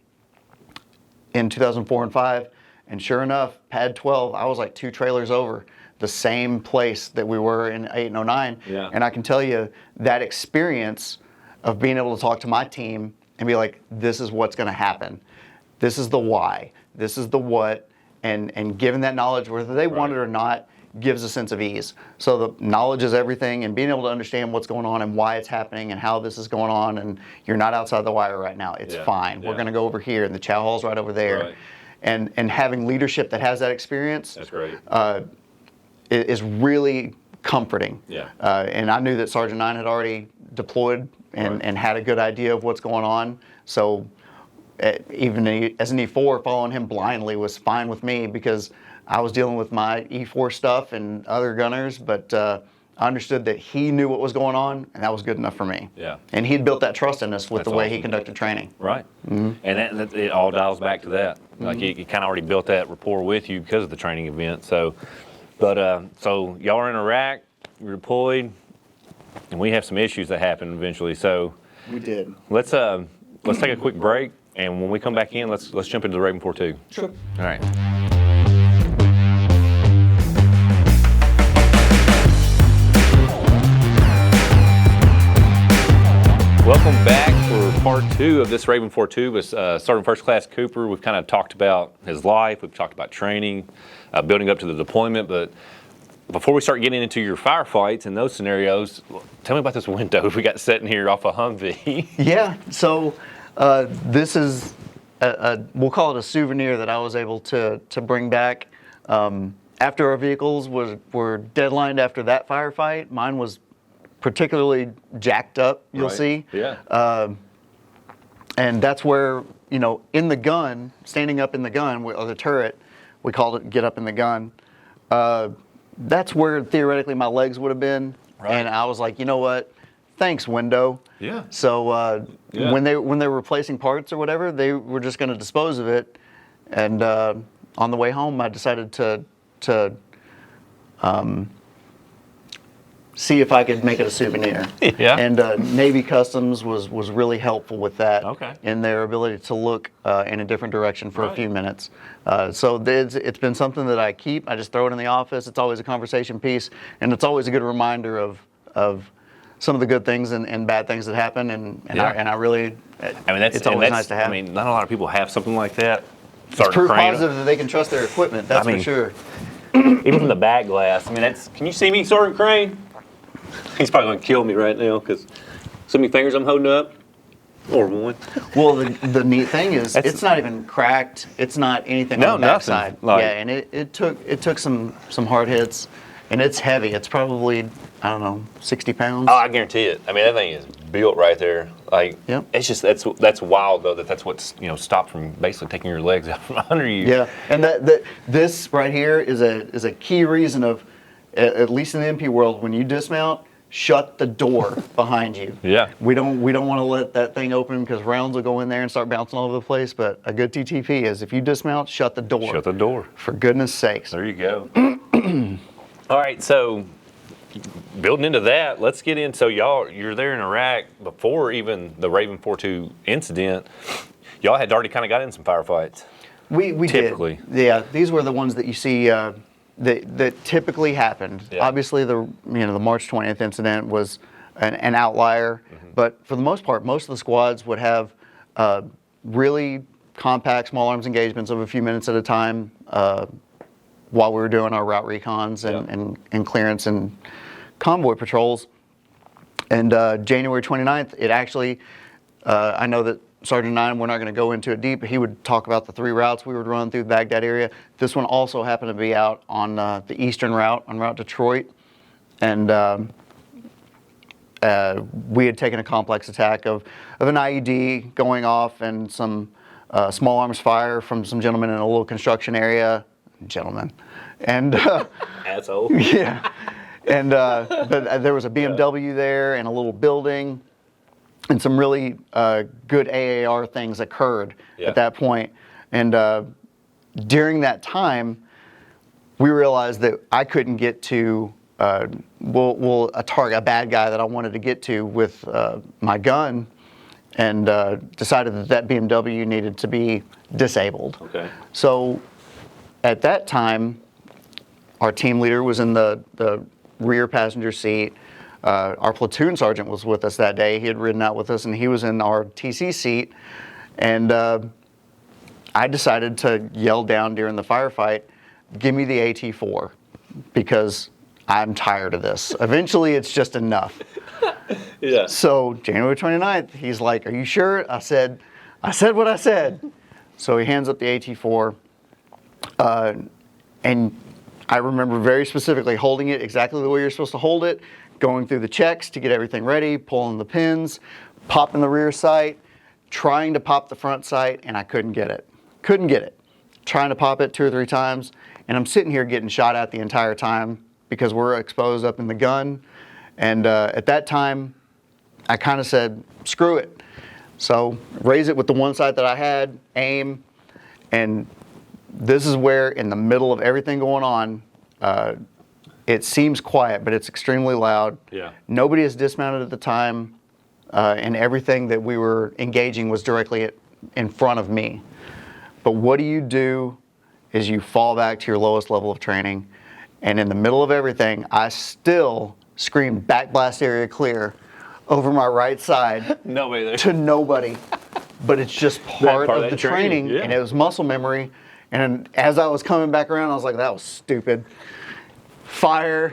in 2004 and 5, and sure enough, Pad 12, I was like 2 trailers over, the same place that we were in 8 and 09. Yeah. And I can tell you that experience of being able to talk to my team and be like, this is what's going to happen. This is the why. This is the what. And given that knowledge, whether they want it or not, gives a sense of ease. So the knowledge is everything, and being able to understand what's going on and why it's happening and how this is going on, and you're not outside the wire right now. It's fine. We're going to go over here, and the chow hall's right over there. Right. And having leadership that has that experience. That's great. Is really comforting. Yeah. And I knew that Sergeant Nein had already deployed and had a good idea of what's going on. So even as an E4, following him blindly was fine with me because I was dealing with my E4 stuff and other gunners, but I understood that he knew what was going on, and that was good enough for me. Yeah. And he'd built that trust in us with That's the way awesome. he conducted training. Right. And that it all dials back to that. Like you kind of already built that rapport with you because of the training event. So, so y'all are in Iraq, you're deployed, and we have some issues that happen eventually. So We did. let's take a quick break, and when we come back in, let's jump into the Raven 4-2. Sure. All right. Welcome back for part 2 of this Raven 4-2 with Sergeant First Class Cooper. We've kind of talked about his life, we've talked about training, building up to the deployment, but before we start getting into your firefights and those scenarios, tell me about this window we got sitting here off a Humvee. Yeah, so this is, we'll call it a souvenir that I was able to bring back. After our vehicles were deadlined after that firefight, mine was particularly jacked up, you'll see. Yeah. And that's where, in the gun, standing up in the gun, or the turret, we called it get up in the gun. That's where theoretically my legs would have been. Right. And I was like, you know what? Thanks, window. Yeah. So when they were replacing parts or whatever, they were just going to dispose of it. And on the way home, I decided to see if I could make it a souvenir. Yeah. And Navy Customs was really helpful with that. Okay. In their ability to look in a different direction for Right. a few minutes. So it's been something that I keep. I just throw it in the office. It's always a conversation piece, and it's always a good reminder of some of the good things and bad things that happen. And I really, it's always nice to have. I mean, not a lot of people have something like that. It's proof positive that they can trust their equipment. That's for sure. Even from the back glass. I mean, can you see me, Sergeant Crane? He's probably going to kill me right now because so many fingers I'm holding up. Or one. Well, the neat thing is it's not even cracked. It's not anything on the backside. Like, yeah, and it took some hard hits, and it's heavy. It's probably, I don't know, 60 pounds. Oh, I guarantee it. I mean, that thing is built right there. Like, Yep. it's just that's wild though. That's what's stopped from basically taking your legs out from under you. Yeah, and this right here is a key reason of, at least in the MP world, when you dismount, shut the door behind you. Yeah. We don't want to let that thing open because rounds will go in there and start bouncing all over the place. But a good TTP is if you dismount, shut the door. Shut the door. For goodness sakes. There you go. All right, so building into that, let's get in. So you're there in Iraq before even the Raven 4-2 incident. Y'all had already kind of got in some firefights. We Typically. did. Yeah, these were the ones that you see that typically happened. Yeah. Obviously, the March 20th incident was an outlier, but for the most part, most of the squads would have really compact small arms engagements of a few minutes at a time while we were doing our route recons and clearance and convoy patrols. And January 29th, it actually, I know that Sergeant Nein, we're not going to go into it deep, but he would talk about the 3 routes we would run through the Baghdad area. This one also happened to be out on the eastern route, on Route Detroit. And we had taken a complex attack of an IED going off and some small arms fire from some gentlemen in a little construction area. Gentlemen. And Asshole. yeah. And but there was a BMW there and a little building, and some really good AAR things occurred at that point. And during that time, we realized that I couldn't get to a bad guy that I wanted to get to with my gun, and decided that BMW needed to be disabled. Okay. So at that time, our team leader was in the rear passenger seat. Our platoon sergeant was with us that day. He had ridden out with us, and he was in our TC seat. And I decided to yell down during the firefight, "Give me the AT4, because I'm tired of this. Eventually, it's just enough." Yeah. So January 29th, he's like, "Are you sure?" I said what I said. So he hands up the AT4, and I remember very specifically holding it exactly the way you're supposed to hold it, going through the checks to get everything ready, pulling the pins, popping the rear sight, trying to pop the front sight, and I couldn't get it. Couldn't get it. Trying to pop it 2 or 3 times, and I'm sitting here getting shot at the entire time because we're exposed up in the gun. And at that time, I kind of said, screw it. So raise it with the one sight that I had, aim, and this is where, in the middle of everything going on, it seems quiet, but it's extremely loud. Yeah. Nobody is dismounted at the time, and everything that we were engaging was directly in front of me. But what do is you fall back to your lowest level of training, and in the middle of everything, I still scream "backblast area clear" over my right side. Nobody there. To nobody. But it's just part of the training, yeah. and it was muscle memory. And as I was coming back around, I was like, that was stupid. Fire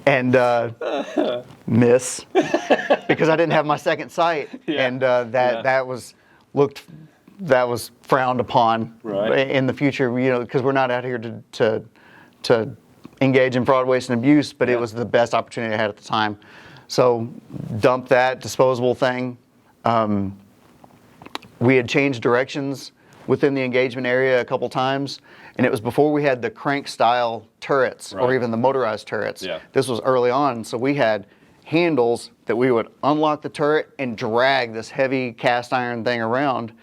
and miss, because I didn't have my second sight, and that was frowned upon in the future. You know, because we're not out here to engage in fraud, waste, and abuse, but it was the best opportunity I had at the time. So dump that disposable thing. We had changed directions within the engagement area a couple times, and it was before we had the crank style turrets or even the motorized turrets. Yeah. This was early on, so we had handles that we would unlock the turret and drag this heavy cast iron thing around,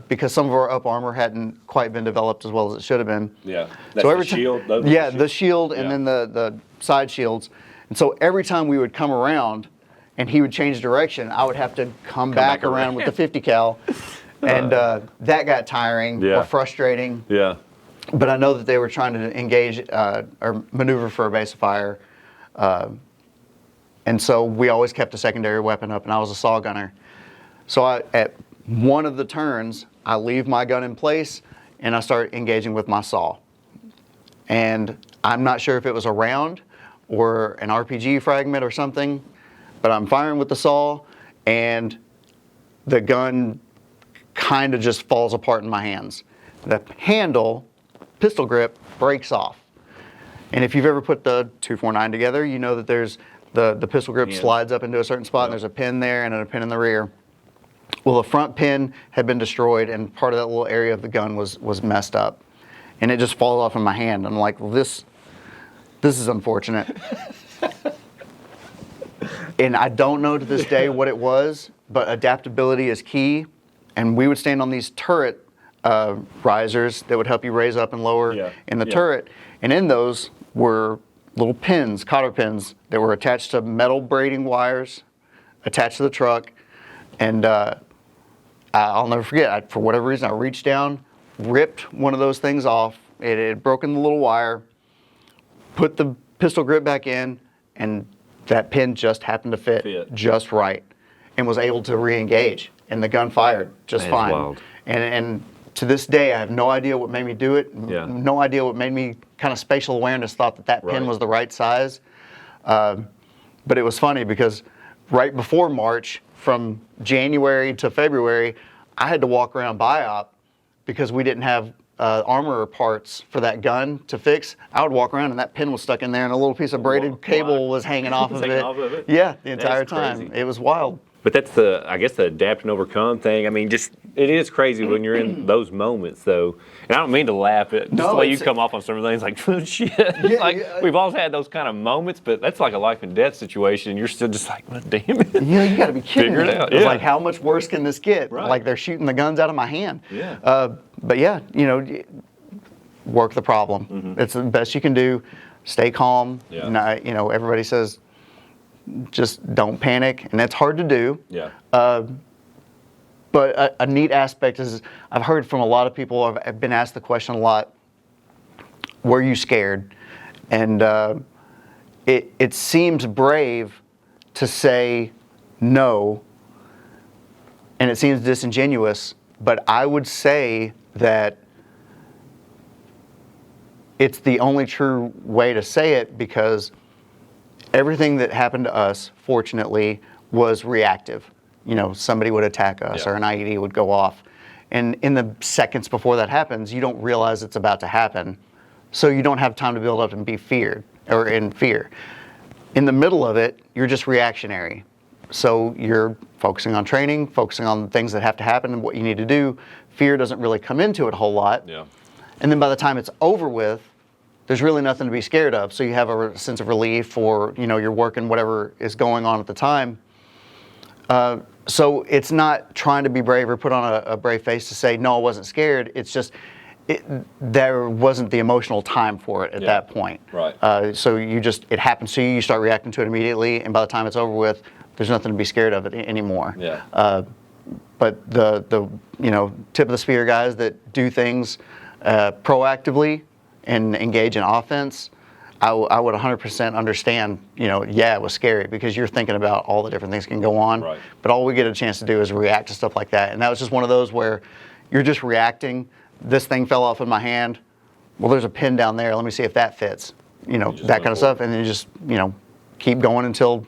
because some of our up armor hadn't quite been developed as well as it should have been. Yeah. That's so every the shield? the shield and then the side shields. And so every time we would come around and he would change direction, I would have to come back around with the 50 cal. And that got tiring or frustrating. Yeah. But I know that they were trying to engage or maneuver for a base of fire. And so we always kept a secondary weapon up, and I was a saw gunner. So at one of the turns, I leave my gun in place, and I start engaging with my saw. And I'm not sure if it was a round or an RPG fragment or something, but I'm firing with the saw, and the gun kind of just falls apart in my hands. The handle, pistol grip, breaks off. And if you've ever put the 249 together, you know that there's the pistol grip slides up into a certain spot, and there's a pin there and a pin in the rear. Well, the front pin had been destroyed, and part of that little area of the gun was messed up. And it just falls off in my hand. I'm like, well, this is unfortunate. And I don't know to this day what it was, but adaptability is key. And we would stand on these turret risers that would help you raise up and lower in the turret. And in those were little pins, cotter pins, that were attached to metal braiding wires attached to the truck. And I'll never forget, for whatever reason, I reached down, ripped one of those things off. It had broken the little wire, put the pistol grip back in, and that pin just happened to fit just right, and was able to re-engage. And the gun fired just fine. Wild. And to this day, I have no idea what made me do it. No idea what made me kind of spatial awareness thought that pin was the right size. But it was funny because right before March, from January to February, I had to walk around BIOP because we didn't have armor parts for that gun to fix. I would walk around and that pin was stuck in there and a little piece of braided cable was hanging off of it. Yeah, the entire time. It was wild. But that's I guess the adapt and overcome thing. I mean, just it is crazy when you're in those moments, though. And I don't mean to laugh at just the way you come off on some things, like, oh, shit. We've all had those kind of moments, but that's like a life and death situation. And you're still just like, well, damn it. Yeah, you got to be kidding me. Figure it out. It's like, how much worse can this get? Right. Like they're shooting the guns out of my hand. Yeah. But yeah, work the problem. It's the best you can do. Stay calm. Yeah. Everybody says, just don't panic, and that's hard to do. Yeah. But a neat aspect is I've heard from a lot of people, I've been asked the question a lot, were you scared? And it seems brave to say no, and it seems disingenuous, but I would say that it's the only true way to say it, because everything that happened to us, fortunately, was reactive. Somebody would attack us or an IED would go off. And in the seconds before that happens, you don't realize it's about to happen. So you don't have time to build up and be feared or in fear. In the middle of it, you're just reactionary. So you're focusing on training, focusing on things that have to happen and what you need to do. Fear doesn't really come into it a whole lot. Yeah. And then by the time it's over with, there's really nothing to be scared of. So you have a sense of relief, or you're working whatever is going on at the time. So it's not trying to be brave or put on a brave face to say, no, I wasn't scared. It's just there wasn't the emotional time for it at that point. Right. So it happens to you, you start reacting to it immediately, and by the time it's over with, there's nothing to be scared of it anymore. Yeah. But the tip of the spear guys that do things proactively and engage in offense, I would 100% understand, it was scary, because you're thinking about all the different things that can go on. Right. But all we get a chance to do is react to stuff like that. And that was just one of those where you're just reacting. This thing fell off in my hand. Well, there's a pin down there. Let me see if that fits. That kind of stuff. And then you just, keep going until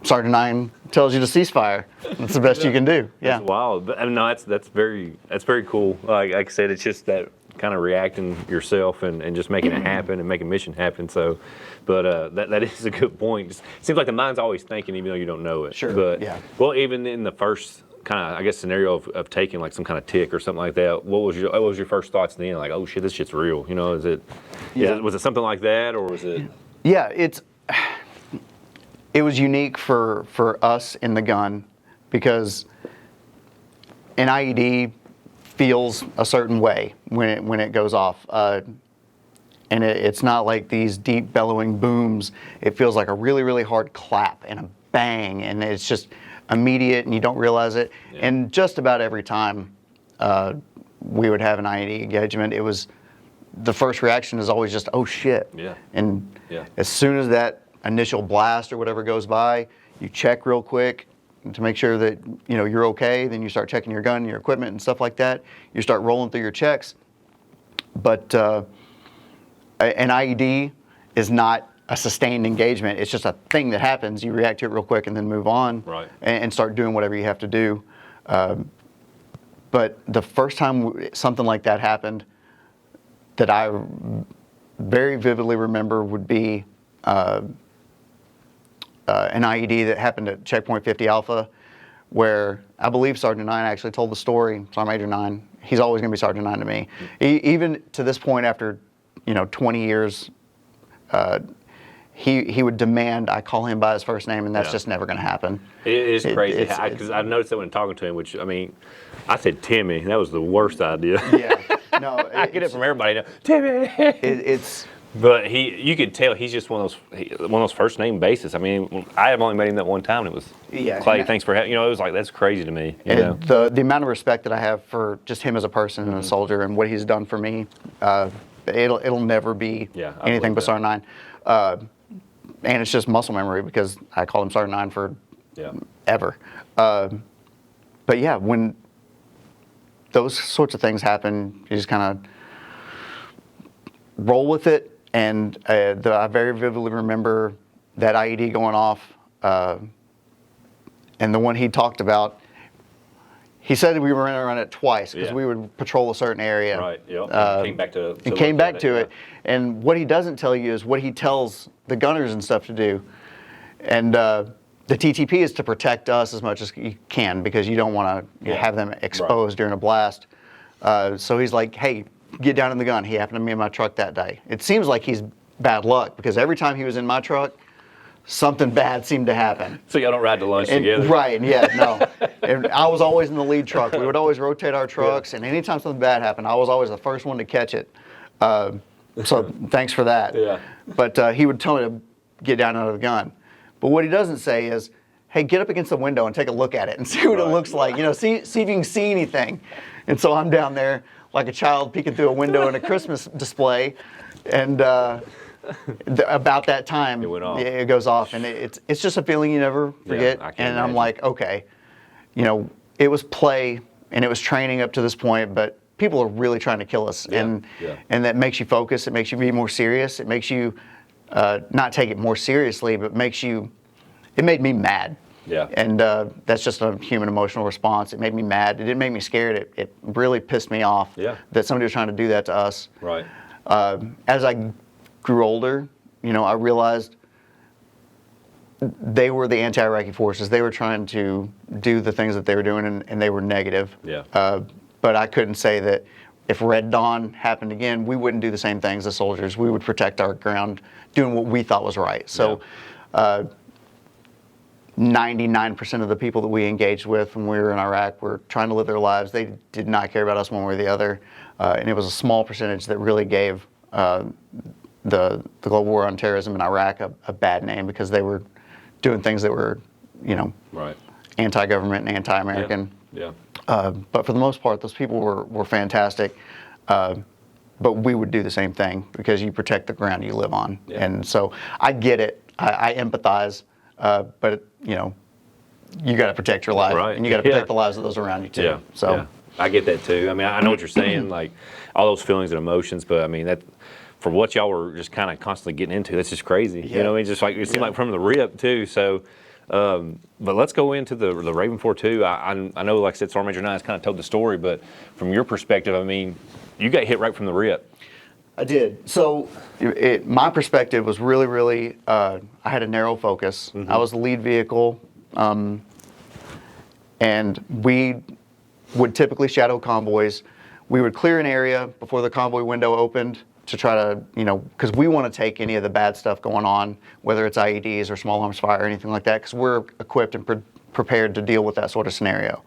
Sergeant Nein tells you to cease fire. That's the best you can do. Yeah. That's wild. But, no, that's very cool. Like I said, it's just that kind of reacting yourself and just making it happen and making mission happen. So, but that is a good point. It seems like the mind's always thinking, even though you don't know it. Sure. But yeah. Well, even in the first kind of, scenario of taking like some kind of tick or something like that, what was your first thoughts then? Like, oh shit, this shit's real. Was it something like that, or was it? Yeah, it was unique for us in the gun, because an IED feels a certain way when it goes off, and it's not like these deep bellowing booms. It feels like a really, really hard clap and a bang, and it's just immediate and you don't realize it. Yeah. And just about every time we would have an IED engagement, it was the first reaction is always just, oh shit. Yeah. And as soon as that initial blast or whatever goes by, you check real quick to make sure that you're okay. Then you start checking your gun, your equipment, and stuff like that. You start rolling through your checks. But an IED is not a sustained engagement. It's just a thing that happens. You react to it real quick and then move on, right, and start doing whatever you have to do. But the first time something like that happened, that I very vividly remember, would be an IED that happened at Checkpoint 50 Alpha, where I believe Sergeant Nein actually told the story. Sergeant Major Nein, he's always going to be Sergeant Nein to me. Even to this point, after 20 years, he would demand I call him by his first name, and that's just never going to happen. It is crazy, because I've noticed that when talking to him, which, I said Timmy. That was the worst idea. Yeah, no. I get it from everybody now. Timmy! But you could tell he's just one of those first name bases. I have only met him that one time, and it was Clay. Thanks for having. It was like, that's crazy to me. The amount of respect that I have for just him as a person and a soldier, and what he's done for me, it'll never be anything but Sergeant Nein. And it's just muscle memory, because I called him Sergeant Nein for ever. But yeah, when those sorts of things happen, you just kind of roll with it. And I very vividly remember that IED going off, and the one he talked about, he said we were around it twice because we would patrol a certain area. Right. Yep. Came back to. And came back to it. And what he doesn't tell you is what he tells the gunners and stuff to do. And the TTP is to protect us as much as you can because you don't want to have them exposed during a blast. So he's like, hey, get down in the gun. He happened to be in my truck that day. It seems like he's bad luck because every time he was in my truck, something bad seemed to happen. So y'all don't ride to lunch together? Right, no. And I was always in the lead truck. We would always rotate our trucks, and anytime something bad happened, I was always the first one to catch it. So thanks for that. Yeah. But he would tell me to get down out of the gun. But what he doesn't say is, hey, get up against the window and take a look at it and see what it looks like. See if you can see anything. And so I'm down there like a child peeking through a window in a Christmas display, and about that time, it goes off, and it's just a feeling you never forget. And I'm like, okay, it was play and it was training up to this point, but people are really trying to kill us, and that makes you focus. It makes you be more serious. It makes you not take it more seriously, but it made me mad. Yeah. And that's just a human emotional response. It made me mad. It didn't make me scared. It really pissed me off that somebody was trying to do that to us. Right. As I grew older, I realized they were the anti-Iraqi forces. They were trying to do the things that they were doing, and they were negative. Yeah. But I couldn't say that if Red Dawn happened again, we wouldn't do the same things as soldiers. We would protect our ground, doing what we thought was right. So 99% of the people that we engaged with when we were in Iraq were trying to live their lives. They did not care about us one way or the other. And it was a small percentage that really gave the global war on terrorism in Iraq a bad name because they were doing things that were, anti-government and anti-American. Yeah. But for the most part, those people were fantastic. But we would do the same thing because you protect the ground you live on. Yeah. And so I get it. I empathize. But you got to protect your life, and you got to protect the lives of those around you too. Yeah. So I get that too. I mean, I know what you're saying, like all those feelings and emotions. But I mean, that for what y'all were just kind of constantly getting into, that's just crazy. Yeah. I mean, just like it seemed like from the rip too. So, but let's go into the Raven 4-2. I know, like I said, Sergeant Major Nein has kind of told the story, but from your perspective, I mean, you got hit right from the rip. I did. So my perspective was really, really, I had a narrow focus. Mm-hmm. I was the lead vehicle, and we would typically shadow convoys. We would clear an area before the convoy window opened to try to, because we want to take any of the bad stuff going on, whether it's IEDs or small arms fire or anything like that, because we're equipped and prepared to deal with that sort of scenario.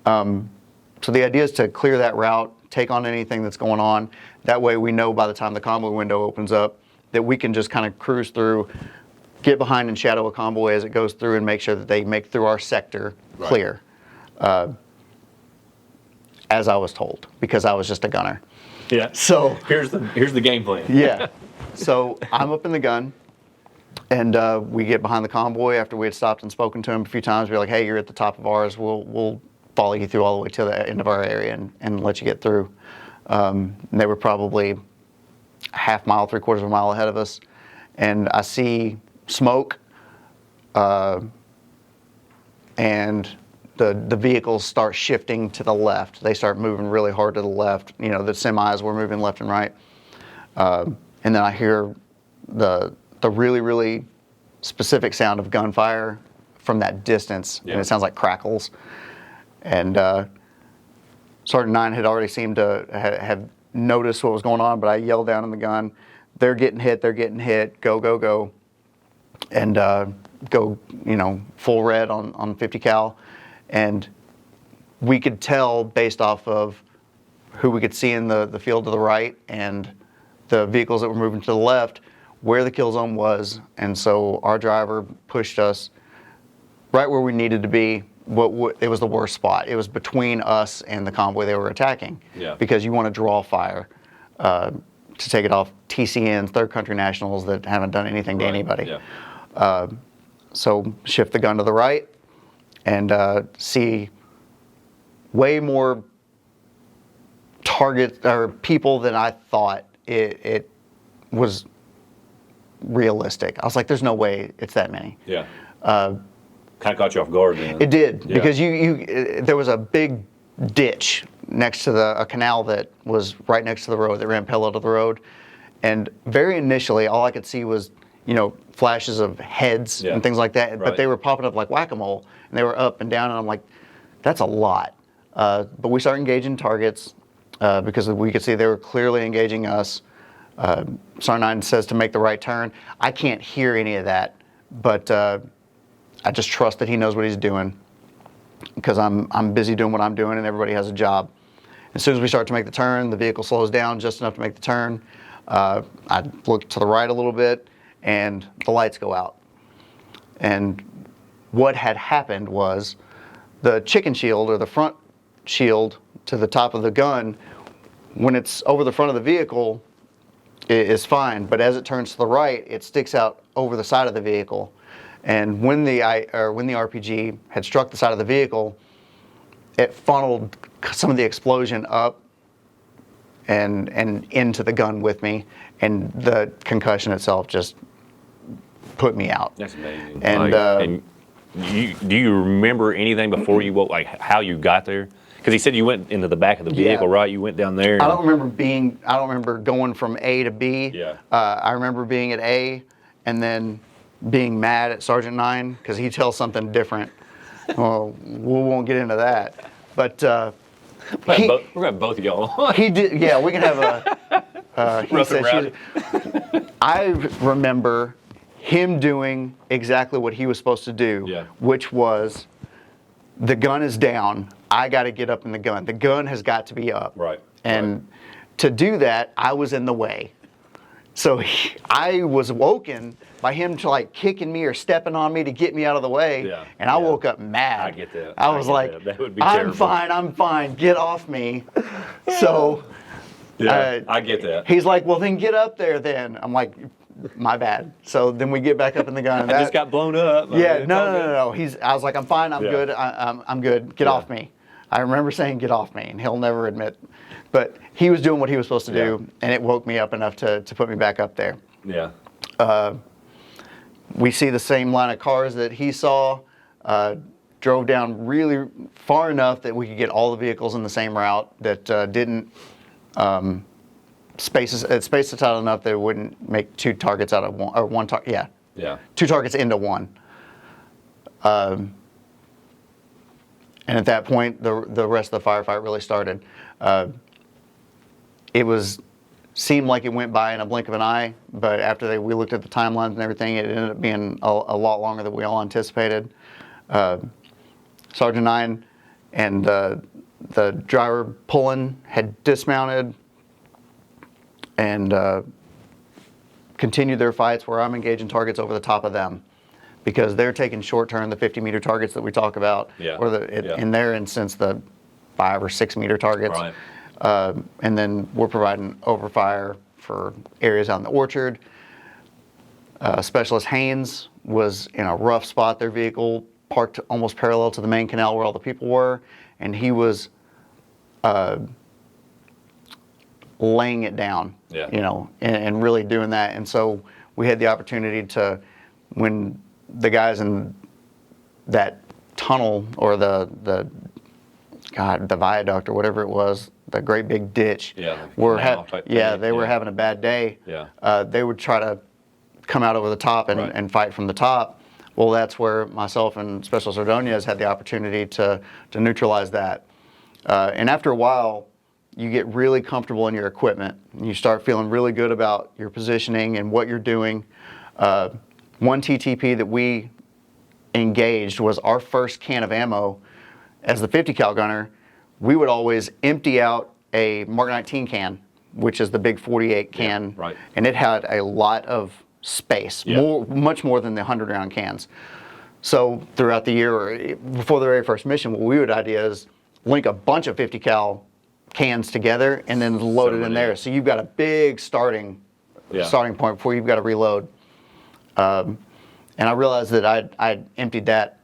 So the idea is to clear that route, take on anything that's going on. That way we know by the time the convoy window opens up that we can just kind of cruise through, get behind and shadow a convoy as it goes through and make sure that they make through our sector clear. As I was told, because I was just a gunner. Yeah. So here's the game plan. Yeah. So I'm up in the gun, and we get behind the convoy after we had stopped and spoken to him a few times. We're like, hey, you're at the top of ours. We'll follow you through all the way to the end of our area and let you get through. And they were probably a half mile, 3/4 of a mile ahead of us. And I see smoke, and the vehicles start shifting to the left. They start moving really hard to the left. The semis were moving left and right. And then I hear the really, really specific sound of gunfire from that distance. Yeah. And it sounds like crackles. And Sergeant Nein had already seemed to have noticed what was going on, but I yelled down in the gun, they're getting hit, go, go, go. And go, full red on 50 cal. And we could tell based off of who we could see in the field to the right and the vehicles that were moving to the left where the kill zone was. And so our driver pushed us right where we needed to be. It was the worst spot. It was between us and the convoy they were attacking. Yeah. Because you want to draw fire to take it off TCNs, third country nationals that haven't done anything to anybody. Yeah. So shift the gun to the right and see way more targets or people than I thought it was realistic. I was like, there's no way it's that many. Yeah. Kind of caught you off guard then. It did, because there was a big ditch next to a canal that was right next to the road that ran parallel to the road. And very initially, all I could see was, flashes of heads and things like that. Right. But they were popping up like whack-a-mole, and they were up and down, and I'm like, that's a lot. But we started engaging targets because we could see they were clearly engaging us. Sergeant Nein says to make the right turn. I can't hear any of that, but I just trust that he knows what he's doing, because I'm busy doing what I'm doing, and everybody has a job. As soon as we start to make the turn, the vehicle slows down just enough to make the turn. I look to the right a little bit, and the lights go out. And what had happened was the chicken shield, or the front shield to the top of the gun, when it's over the front of the vehicle, is fine. But as it turns to the right, it sticks out over the side of the vehicle. And when the RPG had struck the side of the vehicle, it funneled some of the explosion up and into the gun with me, and the concussion itself just put me out. That's amazing. And, do you remember anything before you woke, like how you got there? Because he said you went into the back of the vehicle, right? You went down there. I don't remember going from A to B. Yeah. I remember being at A and then being mad at Sergeant Nein because he tells something different. Well, we won't get into that. But we're going to have both of y'all. He did. Yeah, we can have a. He said I remember him doing exactly what he was supposed to do, which was, the gun is down. I got to get up in the gun. The gun has got to be up. Right. And to do that, I was in the way. So I was woken by him to like kicking me or stepping on me to get me out of the way. Yeah. And I woke up mad. I get that. I was like, that would be I'm fine. Get off me. So I get that. He's like, well, then get up there then. I'm like, my bad. So then we get back up in the gun. And I just got blown up. Yeah, no. I was like, I'm fine. I'm good. I'm good. Get off me. I remember saying, get off me, and he'll never admit. But he was doing what he was supposed to do, and it woke me up enough to put me back up there. Yeah. We see the same line of cars that he saw, drove down really far enough that we could get all the vehicles in the same route that didn't space it out enough that it wouldn't make two targets out of one, or one target. Yeah. Two targets into one. And at that point, the rest of the firefight really started. It seemed like it went by in a blink of an eye, but after we looked at the timelines and everything, it ended up being a lot longer than we all anticipated. Sergeant Nein and the driver pulling had dismounted and continued their fights, where I'm engaging targets over the top of them, because they're taking short turn, the 50-meter targets that we talk about, or in their instance, the 5 or 6 meter targets. Right. And then we're providing overfire for areas out in the orchard. Specialist Haynes was in a rough spot. Their vehicle parked almost parallel to the main canal where all the people were, and he was laying it down, and really doing that. And so we had the opportunity to, when the guys in that tunnel, or the viaduct or whatever it was, the great big ditch, were having a bad day. They would try to come out over the top and fight from the top. Well, that's where myself and Specialist Ordonez had the opportunity to neutralize that. And after a while, you get really comfortable in your equipment, and you start feeling really good about your positioning and what you're doing. One TTP that we engaged was our first can of ammo. As the 50 cal gunner, we would always empty out a Mark 19 can, which is the big 48 can, and it had a lot of space, much more than the 100 round cans. So throughout the year, or before the very first mission, what we would idea is link a bunch of 50 cal cans together and then load it in there. So you've got a big starting point before you've got to reload. And I realized that I'd emptied that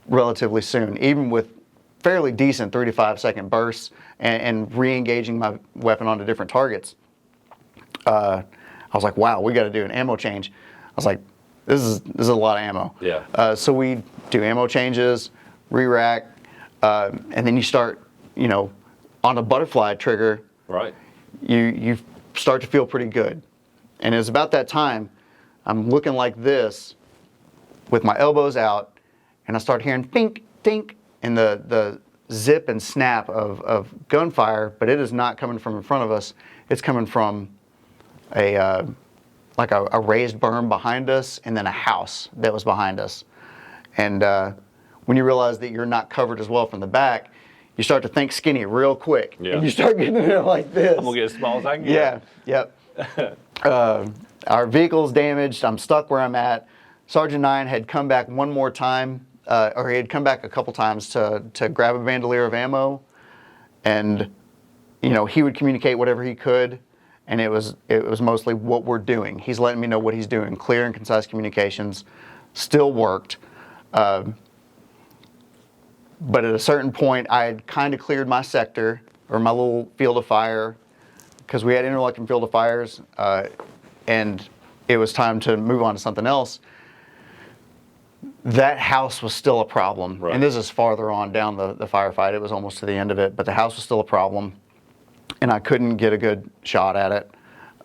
relatively soon, even with fairly decent 3 to 5 second bursts and re-engaging my weapon onto different targets. I was like, wow, we got to do an ammo change. I was like, this is a lot of ammo. Yeah. So we do ammo changes, re-rack, and then you start, on a butterfly trigger, Right. you start to feel pretty good. And it's about that time, I'm looking like this with my elbows out, and I start hearing dink, dink, and the zip and snap of gunfire, but it is not coming from in front of us. It's coming from a raised berm behind us, and then a house that was behind us. And when you realize that you're not covered as well from the back, you start to think skinny real quick. Yeah. And you start getting it like this. I'm gonna get as small as I can get. Yeah, yep. Our vehicle's damaged. I'm stuck where I'm at. Sergeant Nein had come back one more time, or he had come back a couple times to grab a bandolier of ammo, and he would communicate whatever he could, and it was mostly what we're doing. He's letting me know what he's doing. Clear and concise communications still worked. But at a certain point, I had kind of cleared my sector, or my little field of fire, because we had interlocking field of fires, and it was time to move on to something else. That house was still a problem. Right. And this is farther on down the firefight. It was almost to the end of it, but the house was still a problem, and I couldn't get a good shot at it.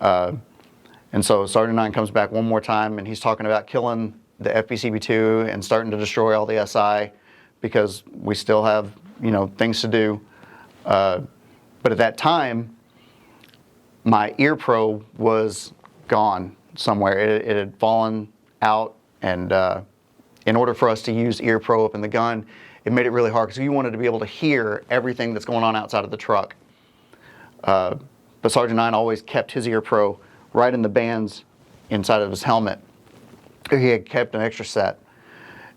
And so Sergeant Nein comes back one more time, and he's talking about killing the FPCB2 and starting to destroy all the SI, because we still have, things to do. But at that time, my ear pro was gone somewhere. It had fallen out, and in order for us to use ear pro up in the gun, it made it really hard, because we wanted to be able to hear everything that's going on outside of the truck. But Sergeant Nein always kept his ear pro right in the bands inside of his helmet. He had kept an extra set.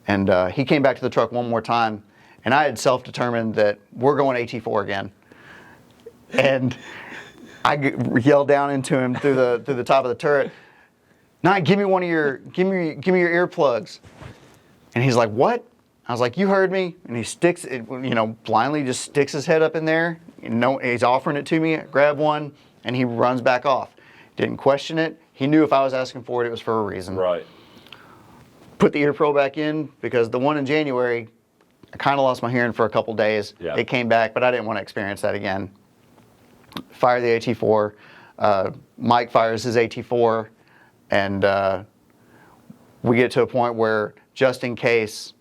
And he came back to the truck one more time, and I had self-determined that we're going AT4 again. And I yelled down into him through the top of the turret, "Nein, give me your earplugs." And he's like, "What?" I was like, "You heard me." And he sticks it, blindly just sticks his head up in there. He's offering it to me. I grab one, and he runs back off. Didn't question it. He knew if I was asking for it, it was for a reason. Right. Put the ear pro back in, because the one in January, I kind of lost my hearing for a couple days. Yeah. It came back, but I didn't want to experience that again. Fire the AT4. Mike fires his AT4, and we get to a point where, just in case,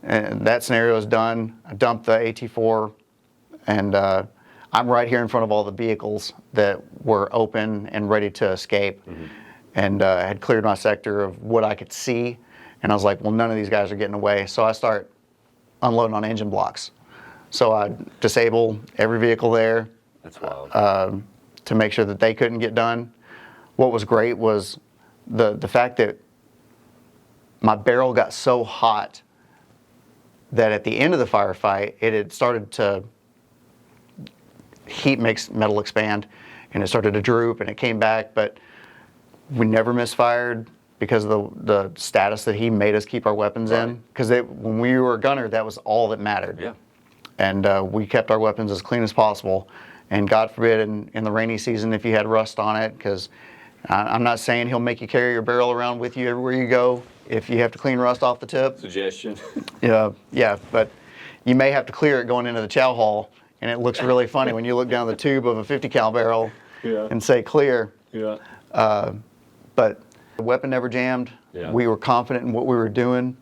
and that scenario is done, I dump the AT4, and I'm right here in front of all the vehicles that were open and ready to escape. Mm-hmm. And I had cleared my sector of what I could see. And I was like, well, none of these guys are getting away. So I start unloading on engine blocks. So I disable every vehicle there. That's wild. To make sure that they couldn't get done. What was great was the fact that my barrel got so hot that at the end of the firefight, it had started to, heat makes metal expand, and it started to droop, and it came back, but we never misfired, because of the status that he made us keep our weapons in. Because when we were a gunner, that was all that mattered. Yeah. And we kept our weapons as clean as possible. And God forbid, in the rainy season, if you had rust on it, because I'm not saying he'll make you carry your barrel around with you everywhere you go if you have to clean rust off the tip. Suggestion. Yeah, but you may have to clear it going into the chow hall, and it looks really funny when you look down the tube of a 50 cal barrel and say clear. Yeah. But the weapon never jammed. Yeah. We were confident in what we were doing.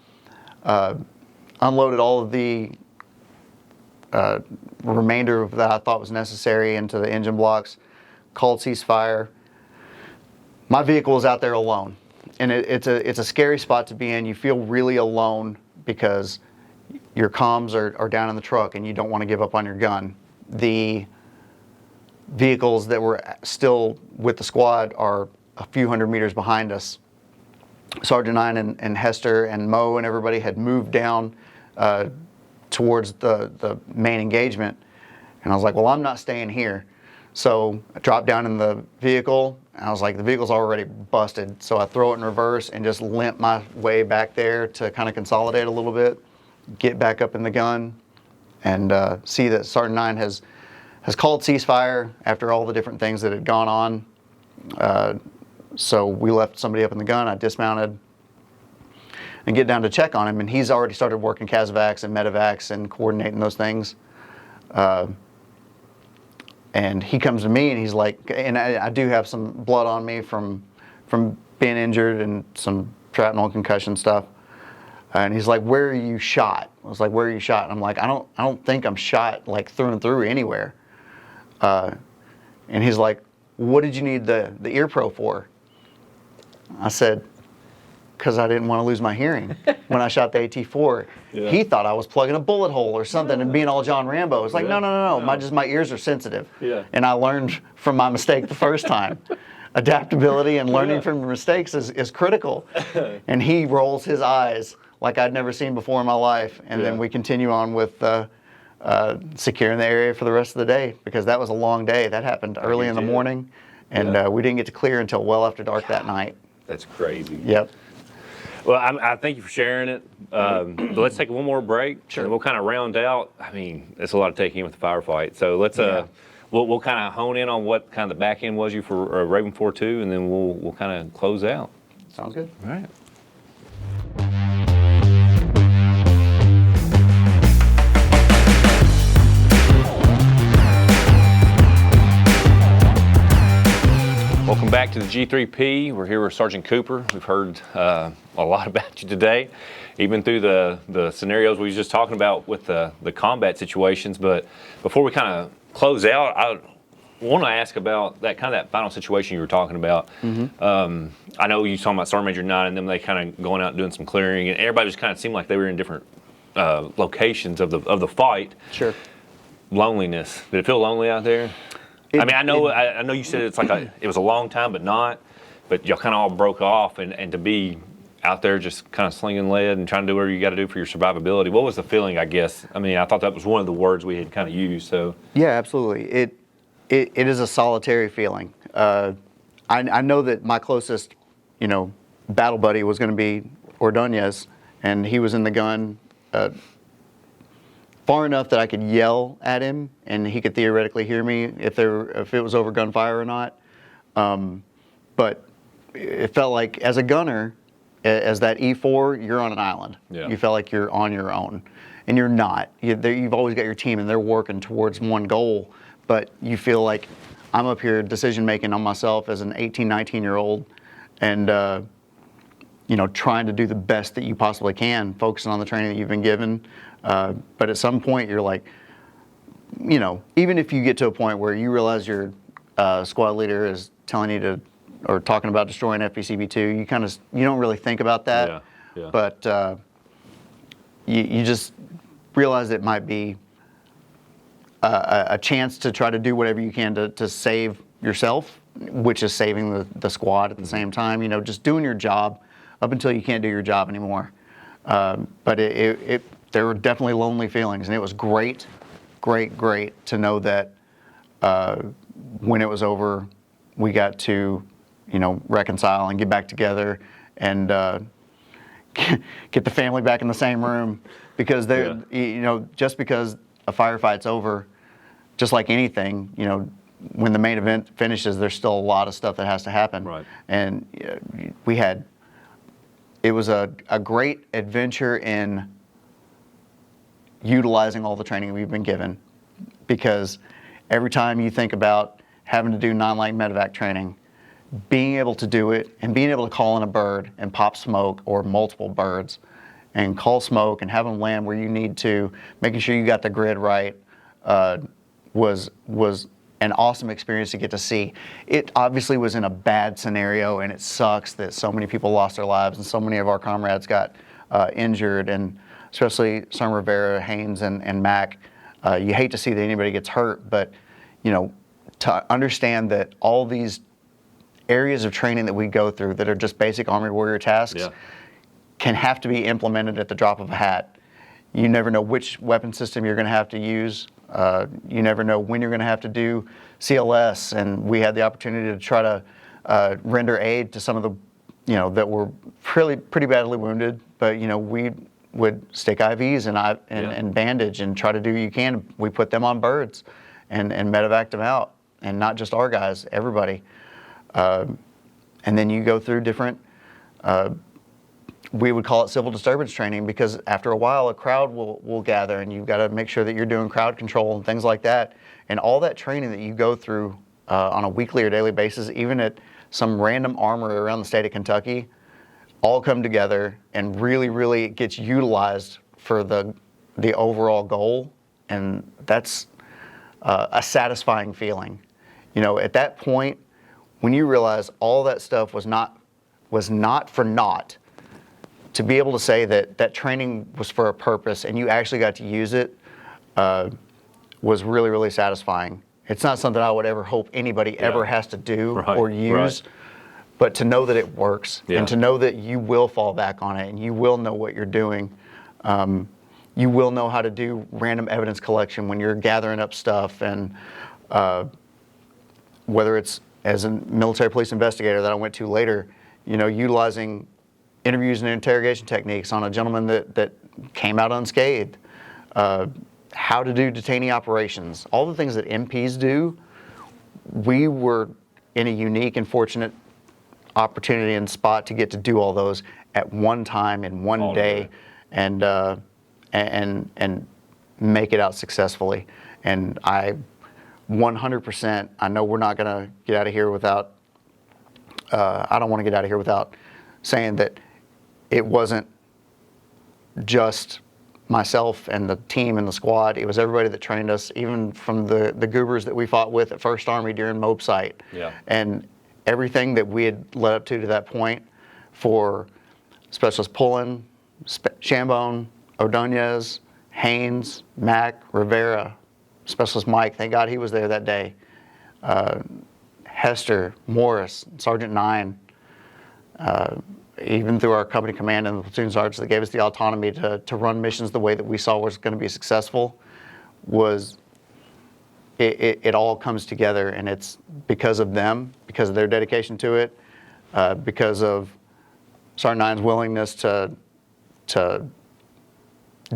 Unloaded all of the remainder of that I thought was necessary into the engine blocks. Called ceasefire. My vehicle was out there alone, and it's a scary spot to be in. You feel really alone, because your comms are down in the truck, and you don't want to give up on your gun. The vehicles that were still with the squad are a few hundred meters behind us. Sergeant Nein and Hester and Mo and everybody had moved down towards the main engagement. And I was like, well, I'm not staying here. So I dropped down in the vehicle, and I was like, the vehicle's already busted. So I throw it in reverse and just limp my way back there to kind of consolidate a little bit, get back up in the gun, and see that Sergeant Nein has called ceasefire after all the different things that had gone on. So we left somebody up in the gun. I dismounted and get down to check on him, and he's already started working Casevacs and Medevacs and coordinating those things. And he comes to me and he's like, and I do have some blood on me from being injured and some shrapnel and concussion stuff. And he's like, "Where are you shot?" I was like, "Where are you shot?" And I'm like, I don't think I'm shot like through and through anywhere." And he's like, "What did you need the ear pro for?" I said, "Because I didn't want to lose my hearing when I shot the AT-4. Yeah. He thought I was plugging a bullet hole or something and being all John Rambo. It's like, no. My ears are sensitive. Yeah. And I learned from my mistake the first time. Adaptability and learning from mistakes is critical. And he rolls his eyes like I'd never seen before in my life. And then we continue on with securing the area for the rest of the day, because that was a long day. That happened early in the morning, and we didn't get to clear until well after dark that night. That's crazy. Yep. Well, I thank you for sharing it. But let's take one more break. Sure. And we'll kind of round out. I mean, it's a lot to take in with the firefight. So let's we'll kind of hone in on what kind of the back end was you for Raven 4-2, and then we'll kind of close out. Sounds good. All right. Welcome back to the G3P. We're here with Sergeant Cooper. We've heard a lot about you today, even through the scenarios we were just talking about with the combat situations. But before we kind of close out, I want to ask about that final situation you were talking about. Mm-hmm. I know you were talking about Sergeant Major Nein and them, they kind of going out and doing some clearing, and everybody just kind of seemed like they were in different locations of the fight. Sure. Loneliness. Did it feel lonely out there? I mean, I know you said it's like it was a long time, but y'all kind of all broke off, and to be out there just kind of slinging lead and trying to do whatever you got to do for your survivability. What was the feeling, I guess? I mean, I thought that was one of the words we had kind of used. So yeah, absolutely. It is a solitary feeling. I know that my closest, battle buddy was going to be Ordonez, and he was in the gun far enough that I could yell at him and he could theoretically hear me if it was over gunfire or not. But it felt like as a gunner, as that E4, you're on an island. Yeah. You felt like you're on your own, and you're not. You've always got your team and they're working towards one goal, but you feel like I'm up here decision making on myself as an 18, 19-year-old, and trying to do the best that you possibly can, focusing on the training that you've been given. But at some point you're like, even if you get to a point where you realize your squad leader is telling you or talking about destroying FPCB2, you don't really think about that. Yeah. But you just realize it might be a chance to try to do whatever you can to save yourself, which is saving the squad at the same time. Just doing your job up until you can't do your job anymore. But there were definitely lonely feelings, and it was great to know that when it was over, we got to, reconcile and get back together and get the family back in the same room, because just because a firefight's over, just like anything, when the main event finishes, there's still a lot of stuff that has to happen. Right. And it was a great adventure in utilizing all the training we've been given, because every time you think about having to do non-light medevac training, being able to do it and being able to call in a bird and pop smoke, or multiple birds, and call smoke and have them land where you need to, making sure you got the grid right, was an awesome experience to get to see. It obviously was in a bad scenario, and it sucks that so many people lost their lives and so many of our comrades got injured, and especially Sergeant Rivera, Haynes, and Mac. You hate to see that anybody gets hurt, but to understand that all these areas of training that we go through that are just basic Army warrior tasks can have to be implemented at the drop of a hat. You never know which weapon system you're going to have to use. You never know when you're going to have to do CLS, and we had the opportunity to try to render aid to some of the, that were pretty badly wounded, but we would stick IVs and bandage and try to do what you can. We put them on birds and medevaced them out, and not just our guys, everybody. and then you go through different, we would call it civil disturbance training, because after a while a crowd will gather, and you've got to make sure that you're doing crowd control and things like that. And all that training that you go through on a weekly or daily basis, even at some random armory around the state of Kentucky, all come together and really it gets utilized for the overall goal. And that's a satisfying feeling. You know, at that point, when you realize all that stuff was not for naught, to be able to say that that training was for a purpose and you actually got to use it was really satisfying. It's not something I would ever hope anybody ever has to do or use, but to know that it works and to know that you will fall back on it and you will know what you're doing. You will know how to do random evidence collection when you're gathering up stuff, and whether it's as a military police investigator that I went to later, you know, utilizing interviews and interrogation techniques on a gentleman that came out unscathed, how to do detainee operations, all the things that MPs do. We were in a unique and fortunate opportunity and spot to get to do all those at one time in one day, and make it out successfully. And I 100%, I know we're not going to get out of here without, I don't want to get out of here without saying that it wasn't just myself and the team and the squad. It was everybody that trained us, even from the goobers that we fought with at 1st Army during Mob Site. And everything that we had led up to that point, for Specialist Pullen, Shambone, Ordonez, Haynes, Mack, Rivera, Specialist Mike, thank God he was there that day, Hester, Morris, Sergeant Nein, even through our company command and the platoon sergeants that gave us the autonomy to run missions the way that we saw was going to be successful, was it all comes together, and it's because of them, because of their dedication to it, because of Sergeant Nine's willingness to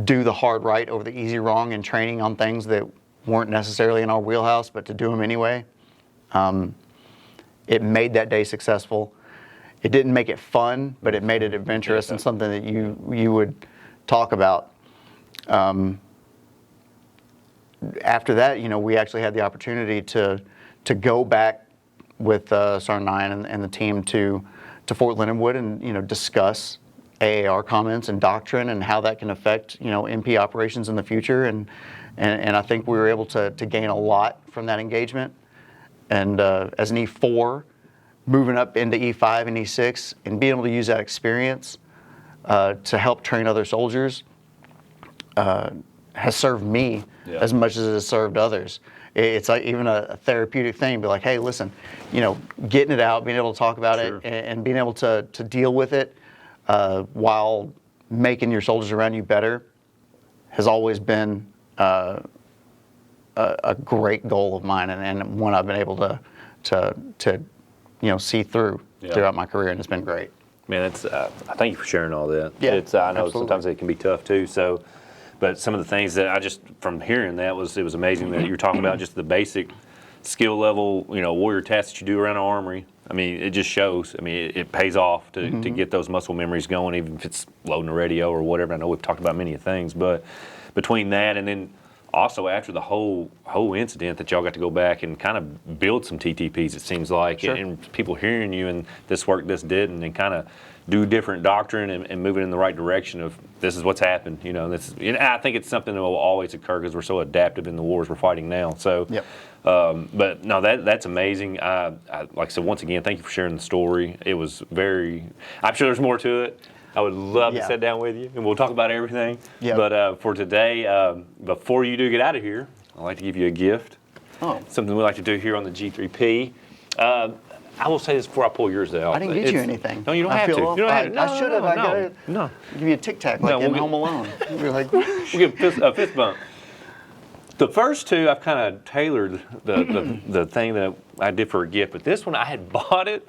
do the hard right over the easy wrong and training on things that weren't necessarily in our wheelhouse, but to do them anyway. It made that day successful. It didn't make it fun, but it made it adventurous and something that you would talk about. After that, you know, we actually had the opportunity to go back with Sergeant Nine and the team to Fort Leonard and, you know, discuss AAR comments and doctrine and how that can affect, you know, MP operations in the future. And I think we were able to gain a lot from that engagement. And as an E4, moving up into E5 and E6 and being able to use that experience to help train other soldiers has served me as much as it has served others. It's like even a therapeutic thing, be like, hey, listen, you know, getting it out, being able to talk about it and being able to deal with it while making your soldiers around you better has always been a great goal of mine, and one I've been able to you know, see throughout my career, and it's been great. Man, it's I thank you for sharing all that. Yeah, I know absolutely. Sometimes it can be tough too. So, but some of the things that I just from hearing that was, it was amazing that you're talking about just the basic skill level, you know, warrior tasks that you do around the armory. I mean, it just shows. I mean, it pays off to get those muscle memories going, even if it's loading a radio or whatever. I know we've talked about many things, but between that and then also after the whole incident that y'all got to go back and kind of build some TTPs, it seems like, and people hearing you and this work this did, and kind of do different doctrine and move it in the right direction of this is what's happened, you know. And I think it's something that will always occur because we're so adaptive in the wars we're fighting now. So, but no, that's amazing. I like I said, once again, thank you for sharing the story. It was very, I'm sure there's more to it. I would love to sit down with you and we'll talk about everything. But for today, before you do get out of here, I'd like to give you a gift. Something we like to do here on the G3P. I will say this before I pull yours out. I didn't get you anything. No, you don't have to. You don't have to. I should have. No. Give you a Tic Tac like in Home Alone. You're like, we'll give a fist bump. The first two, I've kind of tailored the thing that I did for a gift, but this one I had bought it.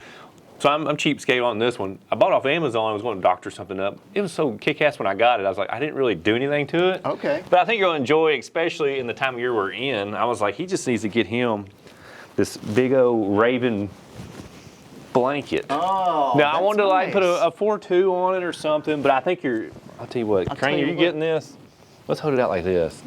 So I'm cheapskate on this one. I bought it off Amazon. I was going to doctor something up. It was so kick-ass when I got it. I was like, I didn't really do anything to it. Okay. But I think you'll enjoy, especially in the time of year we're in. I was like, he just needs to get him this big old Raven blanket. Oh, Now, I that's wanted to like put nice. a 4-2 on it or something, but I think I'll tell you what, Crane, are you getting this? Let's hold it out like this.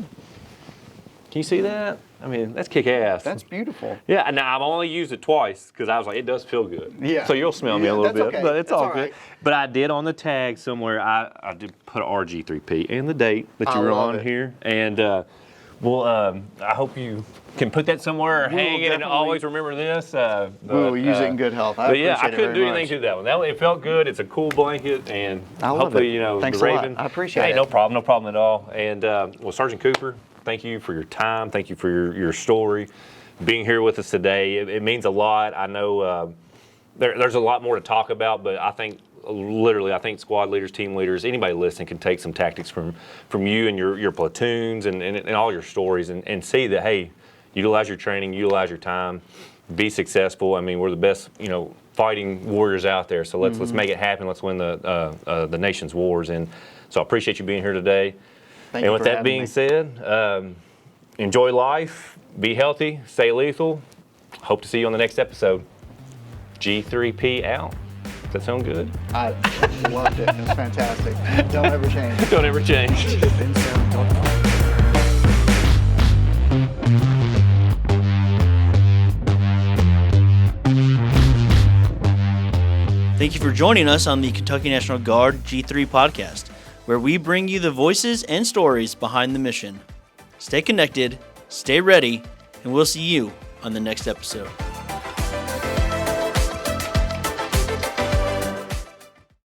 Can you see that? I mean, that's kick-ass. That's beautiful. Yeah, and now I've only used it twice because I was like, it does feel good. Yeah. So you'll smell me Yeah, a little that's bit, okay. but it's That's all all good. right. But I did on the tag somewhere, I did put RG3P and the date that you I were love on it. here. And I hope you can put that somewhere or We will hang it and definitely- always remember this. We will use it in good health. I But yeah, I appreciate it couldn't do very anything much. to that one. It felt good. It's a cool blanket, and I love hopefully, it. Thanks the a lot. Raven. I appreciate hey, it. no problem at all. And well, Sergeant Cooper, thank you for your time. Thank you for your story, being here with us today. It means a lot. I know there's a lot more to talk about, but I think squad leaders, team leaders, anybody listening can take some tactics from you and your platoons and all your stories and see that, hey, utilize your training, utilize your time, be successful. I mean, we're the best, fighting warriors out there. So let's make it happen. Let's win the nation's wars. And so I appreciate you being here today. Thank and you with for that having being me. said, enjoy life, be healthy, stay lethal. Hope to see you on the next episode. G3P out. Does that sound good? I loved it. It was fantastic. Don't ever change. Don't ever change. Thank you for joining us on the Kentucky National Guard G3 podcast, where we bring you the voices and stories behind the mission. Stay connected, stay ready, and we'll see you on the next episode.